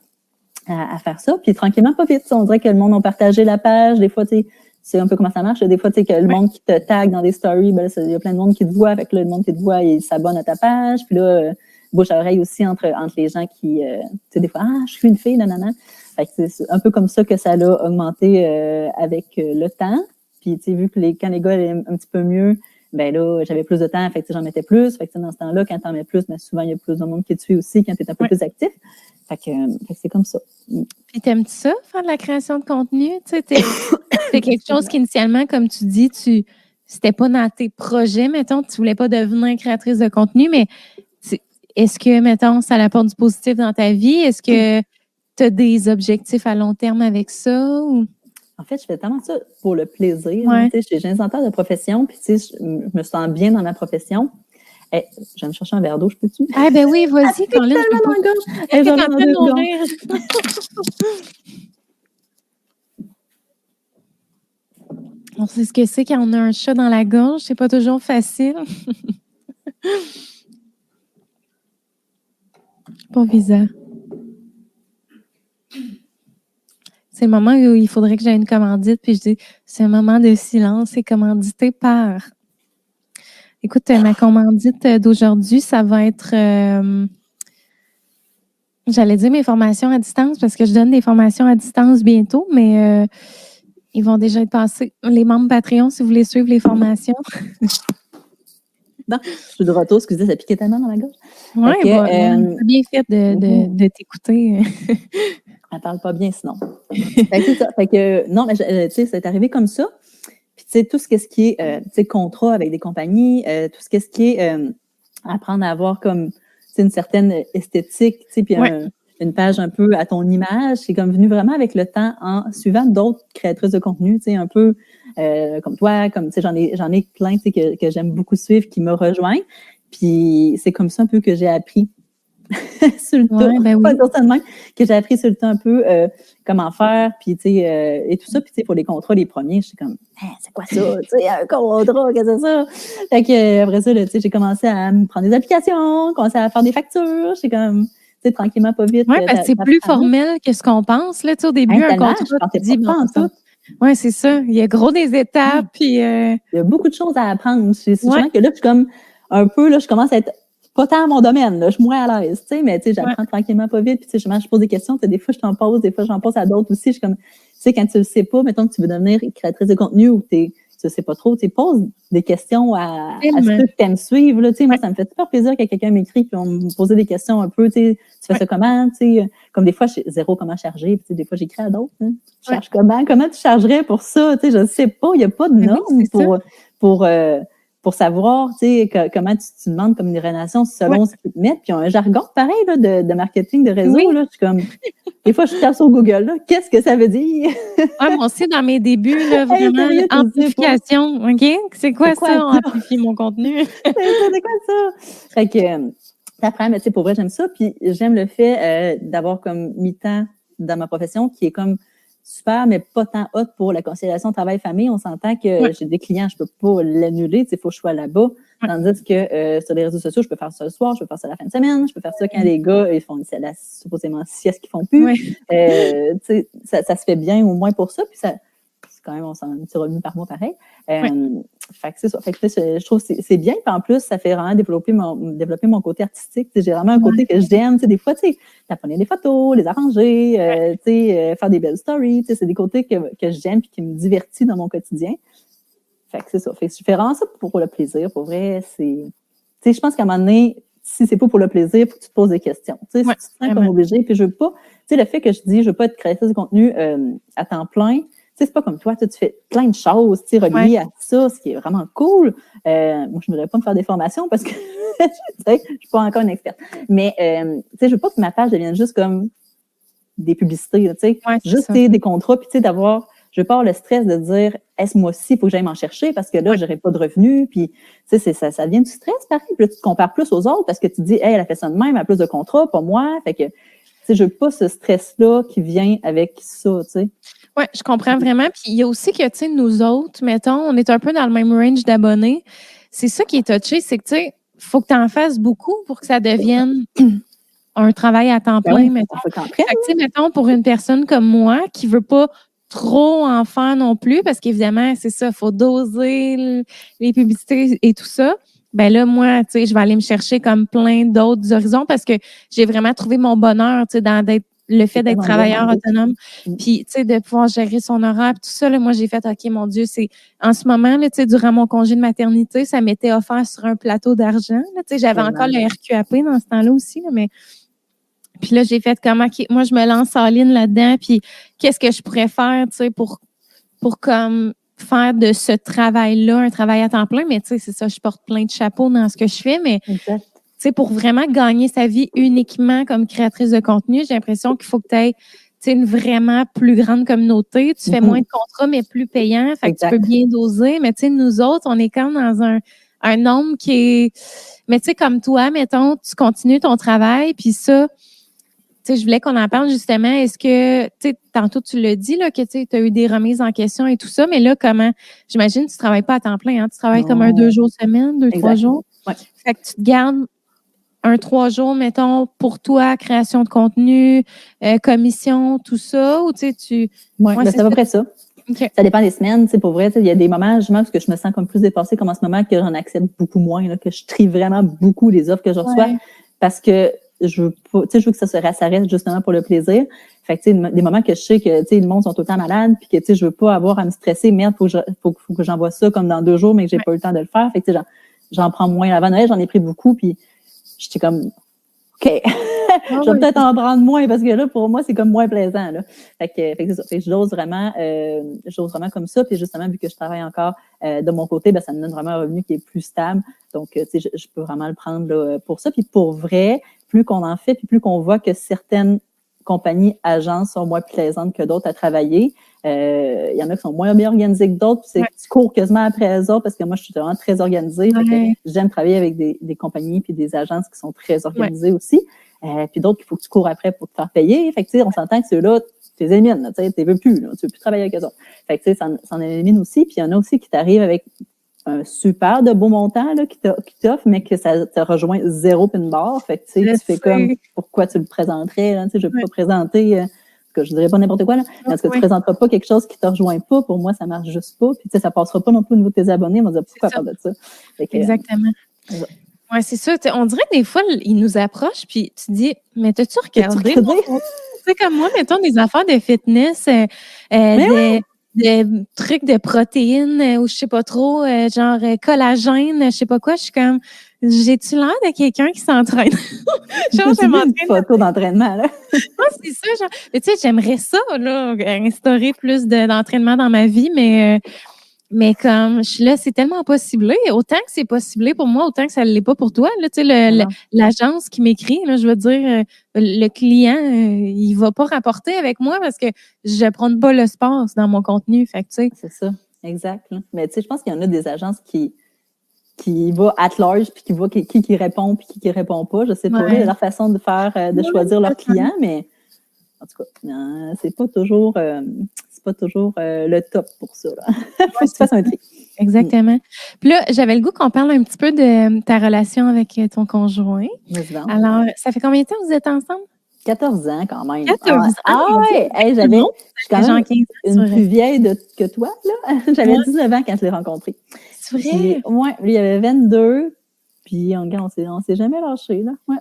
à faire ça. Puis tranquillement, pas vite. On dirait que le monde a partagé la page. Des fois, tu sais, c'est un peu comment ça marche. Des fois, tu sais, que le monde qui te tag dans des stories, ben il y a plein de monde qui te voit. Fait que là, le monde qui te voit, il s'abonne à ta page. Puis là, bouche à oreille aussi entre les gens qui, tu sais, des fois, je suis une fille, nanana. Fait que c'est un peu comme ça que ça l'a augmenté avec le temps. Puis, tu sais, vu que quand les gars allaient un petit peu mieux, ben là, j'avais plus de temps, fait que j'en mettais plus. Fait que dans ce temps-là, quand t'en mets plus, ben souvent, il y a plus de monde qui te suit aussi quand t'es un peu plus actif. Fait que c'est comme ça. Puis t'aimes-tu ça, faire de la création de contenu? Tu sais, c'est quelque chose qu'initialement, comme tu dis, c'était pas dans tes projets, mettons, tu voulais pas devenir créatrice de contenu, mais est-ce que, mettons, ça apporte du positif dans ta vie? Est-ce que tu as des objectifs à long terme avec ça? Ou? En fait, je fais tellement ça pour le plaisir. Hein, je suis ingénieure de profession, puis tu sais, je me sens bien dans ma profession. Je vais me chercher un verre d'eau, je peux-tu? Ah ben oui, vas-y, Colin. Je suis en train de mourir. On sait ce que c'est quand on a un chat dans la gorge. C'est pas toujours facile. Pas visa. C'est le moment où il faudrait que j'aie une commandite, puis je dis, c'est un moment de silence, c'est commandité par... Écoute, ma commandite d'aujourd'hui, ça va être J'allais dire mes formations à distance parce que je donne des formations à distance bientôt, mais ils vont déjà être passés. Les membres Patreon, si vous voulez suivre les formations. Non, je suis de retour, excusez, ça piquait tellement dans ma gorge. Oui, c'est bien fait de t'écouter. Elle parle pas bien sinon. Fait que c'est ça. Fait que, non, mais tu sais, c'est arrivé comme ça. Puis, tu sais, tout ce qui est, tu sais, contrat avec des compagnies, tout ce qui est apprendre à avoir comme, tu sais, une certaine esthétique, tu sais, puis une page un peu à ton image, c'est comme venu vraiment avec le temps en suivant d'autres créatrices de contenu, tu sais, un peu comme toi, comme, tu sais, j'en ai plein, tu sais, que j'aime beaucoup suivre, qui me rejoignent. Puis, c'est comme ça un peu que j'ai appris sur le tas, certainement, que j'ai appris sur le tas un peu comment faire, puis tu sais, et tout ça, puis tu sais, pour les contrats, les premiers, je suis comme, c'est quoi ça, tu sais, un contrat, qu'est-ce que c'est ça? Fait que après ça, tu sais, j'ai commencé à me prendre des applications, commencé à faire des factures, j'étais comme, tu sais, tranquillement, pas vite. Oui, parce que c'est plus formel que ce qu'on pense, là, tu sais, au début, un contrat, tu dis, pas en tout. Oui, c'est ça, il y a gros des étapes, puis... Il y a beaucoup de choses à apprendre, c'est souvent que là, je suis comme, un peu, là, je commence à être pas tant à mon domaine, là, je suis moins à l'aise, tu sais, mais tu sais, j'apprends tranquillement pas vite, puis tu sais, je pose des questions, des fois je t'en pose, des fois j'en pose à d'autres aussi, je suis comme, tu sais, quand tu le sais pas, mettons que tu veux devenir créatrice de contenu ou que tu sais pas trop, tu sais, pose des questions à ceux que t'aimes suivre, là, tu sais, moi, ça me fait super plaisir quand quelqu'un m'écrit, puis on me posait des questions un peu, tu sais, tu fais ça comment, tu sais, comme des fois, je sais zéro comment charger, puis tu sais, des fois, j'écris à d'autres, hein, je charge comment tu chargerais pour ça, tu sais, je sais pas, il y a pas de norme pour savoir, tu sais, comment tu demandes comme une relation selon ce qu'ils te mettent. Puis, il y a un jargon pareil là, de marketing, de réseau. Là, je suis comme, des fois, je tape sur Google, là, qu'est-ce que ça veut dire? Moi aussi, dans mes débuts, là, vraiment, amplification, OK? C'est quoi ça, amplifier mon contenu? C'est quoi ça? Fait que, t'apprends, mais tu sais, pour vrai, j'aime ça. Puis, j'aime le fait d'avoir comme mi-temps dans ma profession qui est comme super, mais pas tant hot pour la conciliation travail-famille. On s'entend que j'ai des clients, je peux pas l'annuler, tu sais, faut que je sois là-bas. Tandis que sur les réseaux sociaux, je peux faire ça le soir, je peux faire ça la fin de semaine, je peux faire ça quand les gars, ils font supposément sieste qu'ils font plus. Tu sais, ça se fait bien au moins pour ça. Puis ça, c'est quand même, on s'en a un petit revenu par mois pareil. Fait que c'est ça. Fait que je trouve que c'est bien. Puis en plus, ça fait vraiment développer mon côté artistique. J'ai vraiment un côté que j'aime. Des fois, tu sais, t'apprenais des photos, les arranger, faire des belles stories. C'est des côtés que j'aime et qui me divertit dans mon quotidien. Fait que c'est ça. Fait que je fais vraiment ça pour le plaisir. Pour vrai, je pense qu'à un moment donné, si c'est pas pour le plaisir, il faut que tu te poses des questions. Si tu te sens comme obligé, puis je veux pas, le fait que je dis, je veux pas être créatrice de contenu à temps plein, c'est pas comme toi, tu fais plein de choses reliées à ça, ce qui est vraiment cool. Moi, je ne voudrais pas me faire des formations parce que je suis pas encore une experte. Mais je veux pas que ma page devienne juste comme des publicités, juste des contrats, puis d'avoir, je veux pas avoir le stress de dire, ce mois-ci, il faut que j'aille m'en chercher parce que là, j'aurai pas de revenus, puis ça vient du stress, pareil. Puis là, tu te compares plus aux autres parce que tu te dis, elle a fait ça de même, elle a plus de contrats, pas moi. Fait que, je veux pas ce stress-là qui vient avec ça, tu sais. Oui, je comprends vraiment. Puis il y a aussi que, tu sais, nous autres, mettons, on est un peu dans le même range d'abonnés. C'est ça qui est touché, c'est que, tu sais, il faut que tu en fasses beaucoup pour que ça devienne un travail à temps plein, mettons. Fait que, tu sais, mettons, pour une personne comme moi qui veut pas trop en faire non plus, parce qu'évidemment, c'est ça, il faut doser les publicités et tout ça. Ben là, moi, tu sais, je vais aller me chercher comme plein d'autres horizons parce que j'ai vraiment trouvé mon bonheur, tu sais, dans le fait d'être travailleur autonome, puis, tu sais, de pouvoir gérer son horaire, tout ça, là, moi, j'ai fait, OK, mon Dieu, c'est, en ce moment, là, tu sais, durant mon congé de maternité, ça m'était offert sur un plateau d'argent, tu sais, j'avais encore le RQAP dans ce temps-là aussi, là, mais, puis là, j'ai fait comme, OK, moi, je me lance en ligne là-dedans, puis qu'est-ce que je pourrais faire, tu sais, pour comme faire de ce travail-là un travail à temps plein, mais tu sais, c'est ça, je porte plein de chapeaux dans ce que je fais, mais tu sais, pour vraiment gagner sa vie uniquement comme créatrice de contenu, j'ai l'impression qu'il faut que tu aies une vraiment plus grande communauté. Tu fais moins de contrats, mais plus payants. Fait que tu peux bien doser. Mais tu sais, nous autres, on est quand même dans un nombre qui est... Mais tu sais, comme toi, mettons, tu continues ton travail, puis ça... Tu sais, je voulais qu'on en parle justement. Est-ce que, tu sais, tantôt tu l'as dit, là, que tu as eu des remises en question et tout ça, mais là, comment, j'imagine que tu ne travailles pas à temps plein, hein? Tu travailles comme 2 jours semaine, 3 jours. Fait que tu te gardes 3 jours, mettons, pour toi, création de contenu, commission, tout ça, ou tu sais, c'est à peu près ça. Okay. Ça dépend des semaines, tu sais, pour vrai, il y a des moments, justement, parce que je me sens comme plus dépassée comme en ce moment, que j'en accepte beaucoup moins, là, que je trie vraiment beaucoup les offres que je reçois, parce que je veux pas, tu sais, je veux que ça reste justement pour le plaisir. Fait que, tu sais, des moments que je sais que, tu sais, le monde sont tout le temps malades, puis que, tu sais, je veux pas avoir à me stresser. Merde, faut que j'envoie ça comme dans 2 jours, mais que j'ai pas eu le temps de le faire. Fait que, tu sais, j'en prends moins. Avant Noël, j'en ai pris beaucoup, puis j'étais comme, OK, je vais peut-être en prendre moins parce que là, pour moi, c'est comme moins plaisant, là. Fait que c'est ça. Fait que j'ose vraiment comme ça. Puis justement, vu que je travaille encore de mon côté, ben ça me donne vraiment un revenu qui est plus stable. Donc, tu sais, je peux vraiment le prendre là, pour ça. Puis pour vrai, plus qu'on en fait, puis plus qu'on voit que certaines compagnies, agences sont moins plaisantes que d'autres à travailler. Il y en a qui sont moins bien organisés que d'autres. Puis tu cours quasiment après eux autres parce que moi, je suis vraiment très organisée. Fait que j'aime travailler avec des compagnies puis des agences qui sont très organisées aussi. Puis d'autres qu'il faut que tu cours après pour te faire payer. Fait que, tu sais, on s'entend que ceux-là, tu les élimines, tu sais, tu les veux plus, là, tu veux plus travailler avec eux autres. Fait que, tu sais, ça en élimine aussi. Puis il y en a aussi qui t'arrivent avec un super de beau montant, là, qui t'offre, mais que ça te rejoint 0 pin barre. Fait que, tu sais, tu fais comme, pourquoi tu le présenterais, là, tu sais, je veux pas présenter, que je dirais pas n'importe quoi, là. Mais est-ce que tu présenteras pas quelque chose qui te rejoint pas? Pour moi, ça marche juste pas. Puis, tu sais, ça passera pas non plus au niveau de tes abonnés. On va dire, pourquoi parler de ça? Fait que, exactement. Oui, c'est ça. On dirait que des fois, ils nous approchent, puis tu dis, mais t'as-tu regardé? Tu sais, comme moi, mettons des affaires de fitness, des trucs de protéines, ou je sais pas trop, genre collagène, je sais pas quoi. Je suis comme, j'ai-tu l'air de quelqu'un qui s'entraîne? Genre, j'ai une photo d'entraînement, là. Moi, c'est ça, genre. Tu sais, j'aimerais ça, là, instaurer plus d'entraînement dans ma vie, mais comme je suis là, c'est tellement pas ciblé. Autant que c'est pas ciblé pour moi, autant que ça ne l'est pas pour toi. Là, tu sais, l'agence qui m'écrit, là, je veux dire, le client, il va pas rapporter avec moi parce que je prône pas le sport dans mon contenu. Fait que, tu sais. C'est ça, exact. Là. Mais tu sais, je pense qu'il y en a des agences qui va at large puis qui voit qui répond puis qui répond pas. Je sais pas, leur façon de faire, de choisir leurs clients, mais en tout cas, c'est pas toujours le top pour ça. Là. Faut que tu fasses un tri. Exactement. Puis là, j'avais le goût qu'on parle un petit peu de ta relation avec ton conjoint. Alors, ça fait combien de temps que vous êtes ensemble? 14 ans quand même. 14 ans? Ah ouais! Hey, je suis quand même une plus vieille que toi. Là. J'avais 19 ans quand je l'ai rencontré. C'est vrai? Oui, lui, il avait 22. Puis on s'est jamais lâché. Là. Ouais.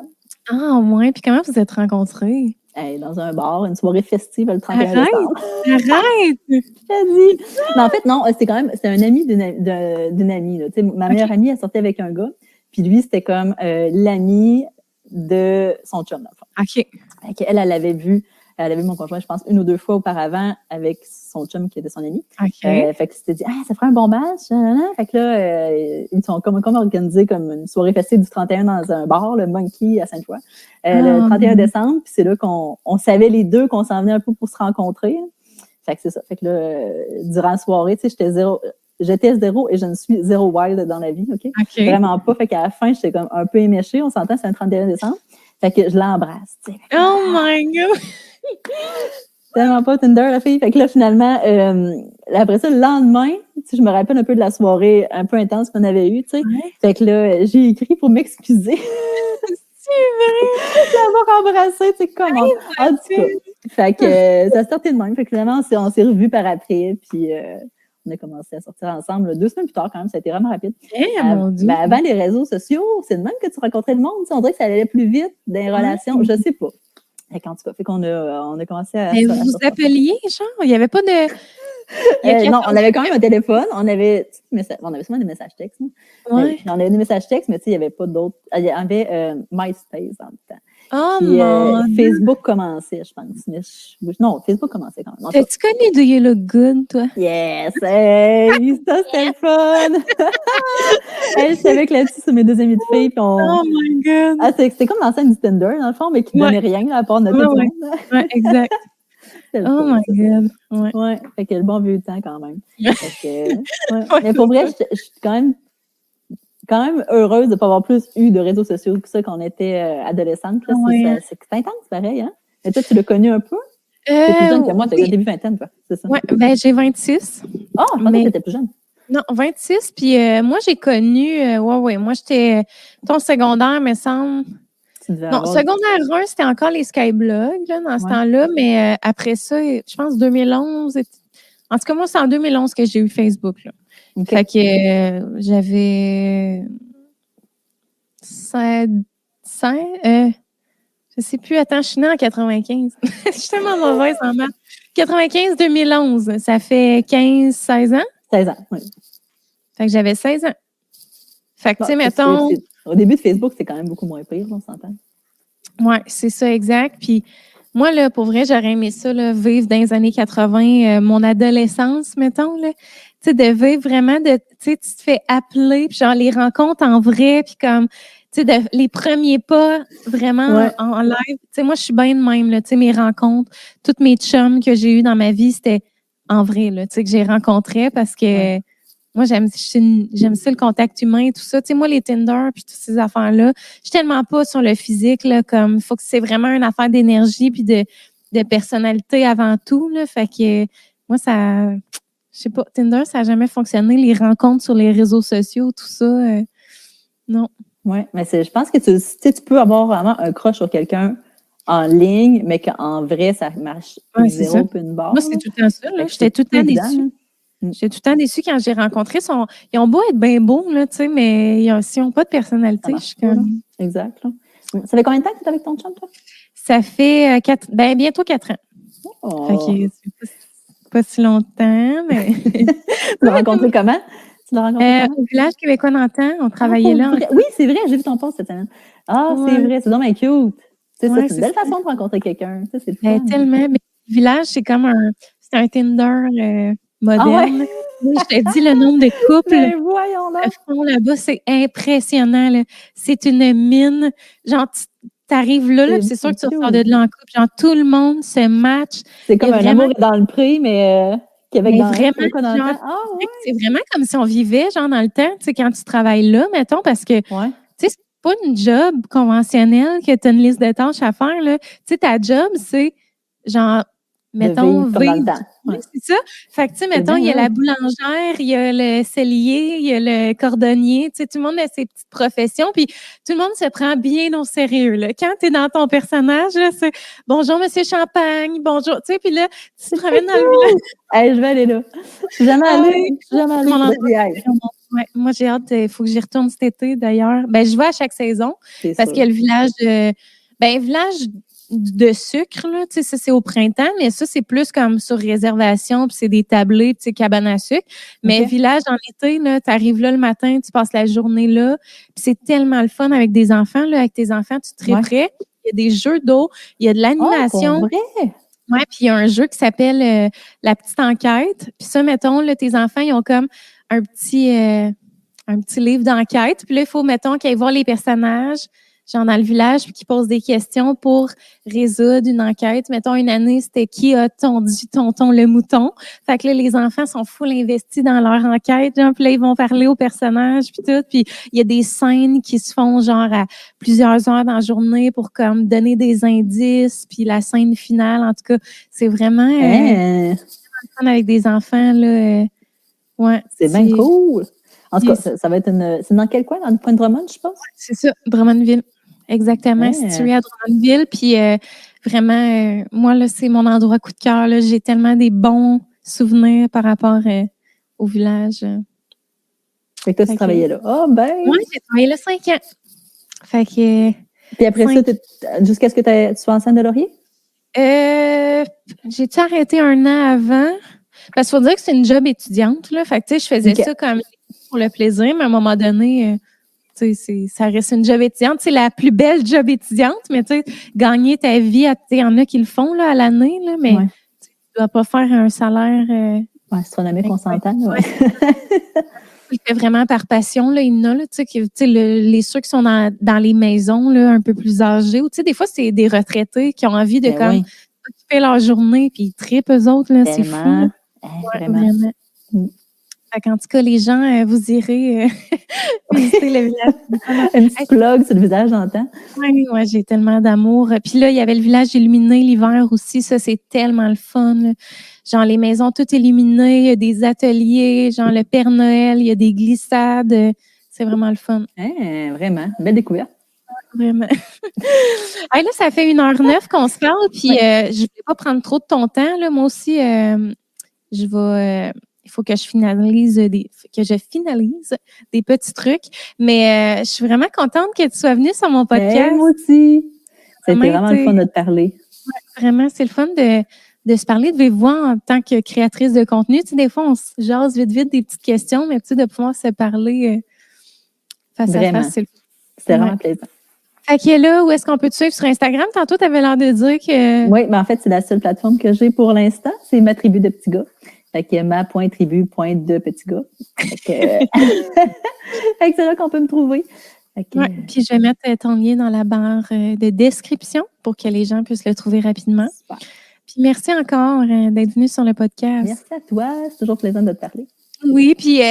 Ah, au moins. Puis comment vous êtes rencontrés? Hey, dans un bar, une soirée festive le 31 décembre. Arrête! Je t'ai dit. Mais en fait, non, c'était un ami d'une amie. Là. Ma meilleure amie, elle sortait avec un gars. Puis lui, c'était comme l'ami de son chum. Dans le fond. OK. Elle avait vu mon conjoint, je pense, 1 ou 2 fois auparavant avec son chum qui était son ami. Okay. Fait que c'était dit, ça ferait un bon match. Fait que là, ils sont comme organisés comme une soirée festive du 31 dans un bar, le Monkey à Sainte-Foy, le 31 décembre. Puis c'est là qu'on savait les deux qu'on s'en venait un peu pour se rencontrer. Fait que c'est ça. Fait que là, durant la soirée, tu sais, j'étais zéro et je ne suis zéro wild dans la vie, OK? Vraiment pas. Fait qu'à la fin, j'étais comme un peu éméchée. On s'entend, c'est un 31 décembre. Fait que je l'embrasse, tu sais. Oh my God! Tellement pas Tinder, la fille. Fait que là, finalement, après ça, le lendemain, tu sais, je me rappelle un peu de la soirée un peu intense qu'on avait eue, tu sais. Ouais. Fait que là, j'ai écrit pour m'excuser. C'est vrai! L'avoir embrassé, tu sais, comment? En tout cas. Fait que ça sortait de même. Fait que finalement, on s'est revus par après, puis on a commencé à sortir ensemble 2 semaines plus tard, quand même. Ça a été vraiment rapide. Mon Dieu! Ben, avant les réseaux sociaux, c'est de même que tu rencontrais le monde. Tu sais, on dirait que ça allait plus vite dans les relations. Je sais pas. En tout cas, fait qu'on a commencé à... Mais vous vous appeliez, genre? Il n'y avait pas de... non, on avait quand même un téléphone. On avait souvent des messages textes. Ouais. On avait des messages textes, mais tu sais, il n'y avait pas d'autres... Il y avait MySpace en même temps. Oh puis, mon Facebook commençait, je pense. Mais non, Facebook commençait quand même. T'as-tu connu Do You Look Good, toi? Yes! Hey, ça, c'était le fun! Hey, j'étais avec là-dessus sur mes 2 amis de filles. Puis Oh my God! C'était comme l'ancienne du Tinder, dans le fond, mais qui ne donnait rien à part notre monde. Ouais, exact. Oh my God! Ouais, fait que le bon vieux temps quand même. Fait que, mais pour vrai, je suis quand même heureuse de ne pas avoir plus eu de réseaux sociaux que ça quand on était adolescente. Là, c'est intense, pareil. Hein? Mais toi, tu l'as connu un peu? T'es plus jeune que moi, t'as début vingtaine, toi. C'est ça? Oui, ben j'ai 26. Ah, je pensais que t'étais plus jeune. Non, 26. Puis moi, j'ai connu... moi, j'étais... Ton secondaire, me semble... Non, secondaire 1, c'était encore les Skyblogs, là, dans ce temps-là. Mais après ça, je pense 2011... En tout cas, moi, c'est en 2011 que j'ai eu Facebook, là. Okay. Fait que j'avais 5... Je sais plus. Attends, je suis née en 95. Je suis tellement mauvaise en maths. 95-2011. Ça fait 15-16 ans? 16 ans, oui. Fait que j'avais 16 ans. Fait que, tu sais, mettons... Au début de Facebook, c'était quand même beaucoup moins pire, on s'entend. Oui, c'est ça, exact. Puis moi, là, pour vrai, j'aurais aimé ça, là, vivre dans les années 80, mon adolescence, mettons, là. Tu sais, de vivre vraiment tu sais, tu te fais appeler, puis genre les rencontres en vrai, puis comme, tu sais, les premiers pas vraiment en live. Tu sais, moi, je suis bien de même, là, tu sais, mes rencontres, toutes mes chums que j'ai eues dans ma vie, c'était en vrai, là, tu sais, que j'ai rencontré parce que moi, j'aime ça le contact humain et tout ça. Tu sais, moi, les Tinder puis toutes ces affaires-là, je suis tellement pas sur le physique, là, comme, faut que c'est vraiment une affaire d'énergie puis de personnalité avant tout, là. Fait que, moi, je sais pas, Tinder, ça a jamais fonctionné. Les rencontres sur les réseaux sociaux, tout ça, non. Oui, mais je pense que tu peux avoir vraiment un crush sur quelqu'un en ligne, mais qu'en vrai, ça marche zéro puis une barre. Moi, c'est tout le temps ça, là. J'étais tout le temps déçue. J'étais tout le temps déçue quand j'ai rencontré ils ont beau être bien beaux, là, tu sais, mais s'ils n'ont pas de personnalité, je suis comme... Exact. Là. Ça fait combien de temps que tu es avec ton chum, toi? Ça fait bientôt 4 ans. Oh. Fait que c'est pas si longtemps, mais... Tu l'as rencontré comment? Au village québécois d'antan, on travaillait là. Oui, c'est vrai, j'ai vu ton post cette semaine. Ah, c'est vrai, c'est vraiment cute. C'est une belle façon de rencontrer quelqu'un. C'est tellement. Mais le village, c'est comme un Tinder moderne. Je t'ai dit le nombre de couples. Mais voyons là. Là-bas, c'est impressionnant. Là. C'est une mine. Genre, t'arrives là, puis c'est sûr que tu ressors de là en couple. Genre, tout le monde se match. C'est comme un amour dans le prix, mais Québec dans vraiment, le temps. Ah, ouais. C'est vraiment comme si on vivait, genre, dans le temps, tu sais, quand tu travailles là, mettons, parce que, tu sais, c'est pas une job conventionnelle que tu as une liste de tâches à faire, là. Tu sais, ta job, c'est, genre, mettons, vivre. C'est ça. Fait que, tu sais, mettons, il y a la boulangère, il y a le cellier, il y a le cordonnier. Tu sais, tout le monde a ses petites professions, puis tout le monde se prend bien au sérieux, là. Quand tu es dans ton personnage, là, c'est « Bonjour, Monsieur Champagne, bonjour », tu sais, puis là, tu te promènes dans le village. Hey, je vais aller là. Je suis jamais allée. Moi, j'ai hâte. Il faut que j'y retourne cet été, d'ailleurs. Ben, je vais à chaque saison, parce qu'il y a le village... village de sucre, là, tu sais, ça, c'est au printemps, mais ça, c'est plus comme sur réservation, puis c'est des tablés, tu sais, cabane à sucre. Mais village, en été, là, t'arrives là le matin, tu passes la journée là, puis c'est tellement le fun avec des enfants, là. Avec tes enfants, tu te prêt. Il y a des jeux d'eau, il y a de l'animation. Oh, pour vrai? Ouais, puis il y a un jeu qui s'appelle La Petite Enquête. Puis ça, mettons, là, tes enfants, ils ont comme un petit livre d'enquête. Puis là, il faut, mettons, qu'ils aillent voir les personnages, genre dans le village, puis qu'ils posent des questions pour résoudre une enquête. Mettons, une année, c'était qui a tondu tonton le mouton. Fait que là, les enfants sont full investis dans leur enquête, genre, puis là, ils vont parler aux personnages, puis tout. Puis il y a des scènes qui se font, genre, à plusieurs heures dans la journée pour, comme, donner des indices, puis la scène finale, en tout cas, c'est vraiment fun avec des enfants, là. C'est bien cool. En tout cas, ça va être c'est dans quel coin? Dans le coin de Drummond, je pense? C'est ça, Drummondville. Exactement, situé à Drummondville. Puis vraiment, moi, là, c'est mon endroit coup de cœur. Là. J'ai tellement des bons souvenirs par rapport au village. Fait que toi, tu travaillais là. Ah, ben! Oui, j'ai travaillé là 5 ans. Fait que... Puis après ça, jusqu'à ce que tu sois enceinte de Laurier? J'ai-tu arrêté 1 an avant? Parce qu'il faut dire que c'est une job étudiante, là. Fait que, tu sais, je faisais ça comme pour le plaisir, mais à un moment donné... ça reste une job étudiante. C'est la plus belle job étudiante, mais tu sais, gagner ta vie, il y en a qui le font là, à l'année, là, mais tu ne dois pas faire un salaire... astronomique, on s'entend. Il fait vraiment par passion, là, il y en a, là, tu sais, les ceux qui sont dans les maisons là, un peu plus âgés, ou tu sais, des fois, c'est des retraités qui ont envie de occuper leur journée, puis ils trippent eux autres, là, c'est fou. Là. Vraiment. En tout cas, les gens, vous irez visiter le village. Un petit plug sur le visage, j'entends. Oui, j'ai tellement d'amour. Puis là, il y avait le village illuminé l'hiver aussi. Ça, c'est tellement le fun. Là. Genre, les maisons toutes illuminées, il y a des ateliers, genre le Père Noël, il y a des glissades. C'est vraiment le fun. Vraiment. Belle découverte. Vraiment. Là, ça fait 1h09 qu'on se parle, puis je ne vais pas prendre trop de ton temps. Là. Moi aussi, je vais... il faut que je finalise des petits trucs. Mais je suis vraiment contente que tu sois venue sur mon podcast. Moi aussi. C'était vraiment le fun de te parler. Ouais, vraiment, c'est le fun de se parler de vive voix en tant que créatrice de contenu. Tu sais, des fois, on se jase vite des petites questions, mais tu sais, de pouvoir se parler face à face, c'est le fun. C'était vraiment plaisant. Fait que là, où est-ce qu'on peut te suivre sur Instagram? Tantôt, tu avais l'air de dire que... Oui, mais en fait, c'est la seule plateforme que j'ai pour l'instant. C'est ma tribu de petits gars. Fait que ma.tribu.de-petits-gars. Fait que c'est là qu'on peut me trouver. Oui, puis je vais mettre ton lien dans la barre de description pour que les gens puissent le trouver rapidement. Super. Puis merci encore d'être venu sur le podcast. Merci à toi. C'est toujours plaisant de te parler. Oui, puis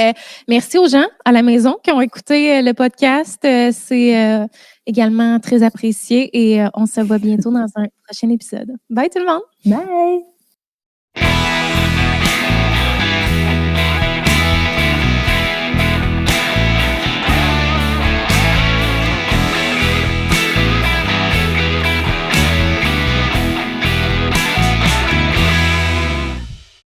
merci aux gens à la maison qui ont écouté le podcast. C'est également très apprécié et on se voit bientôt dans un prochain épisode. Bye tout le monde! Bye!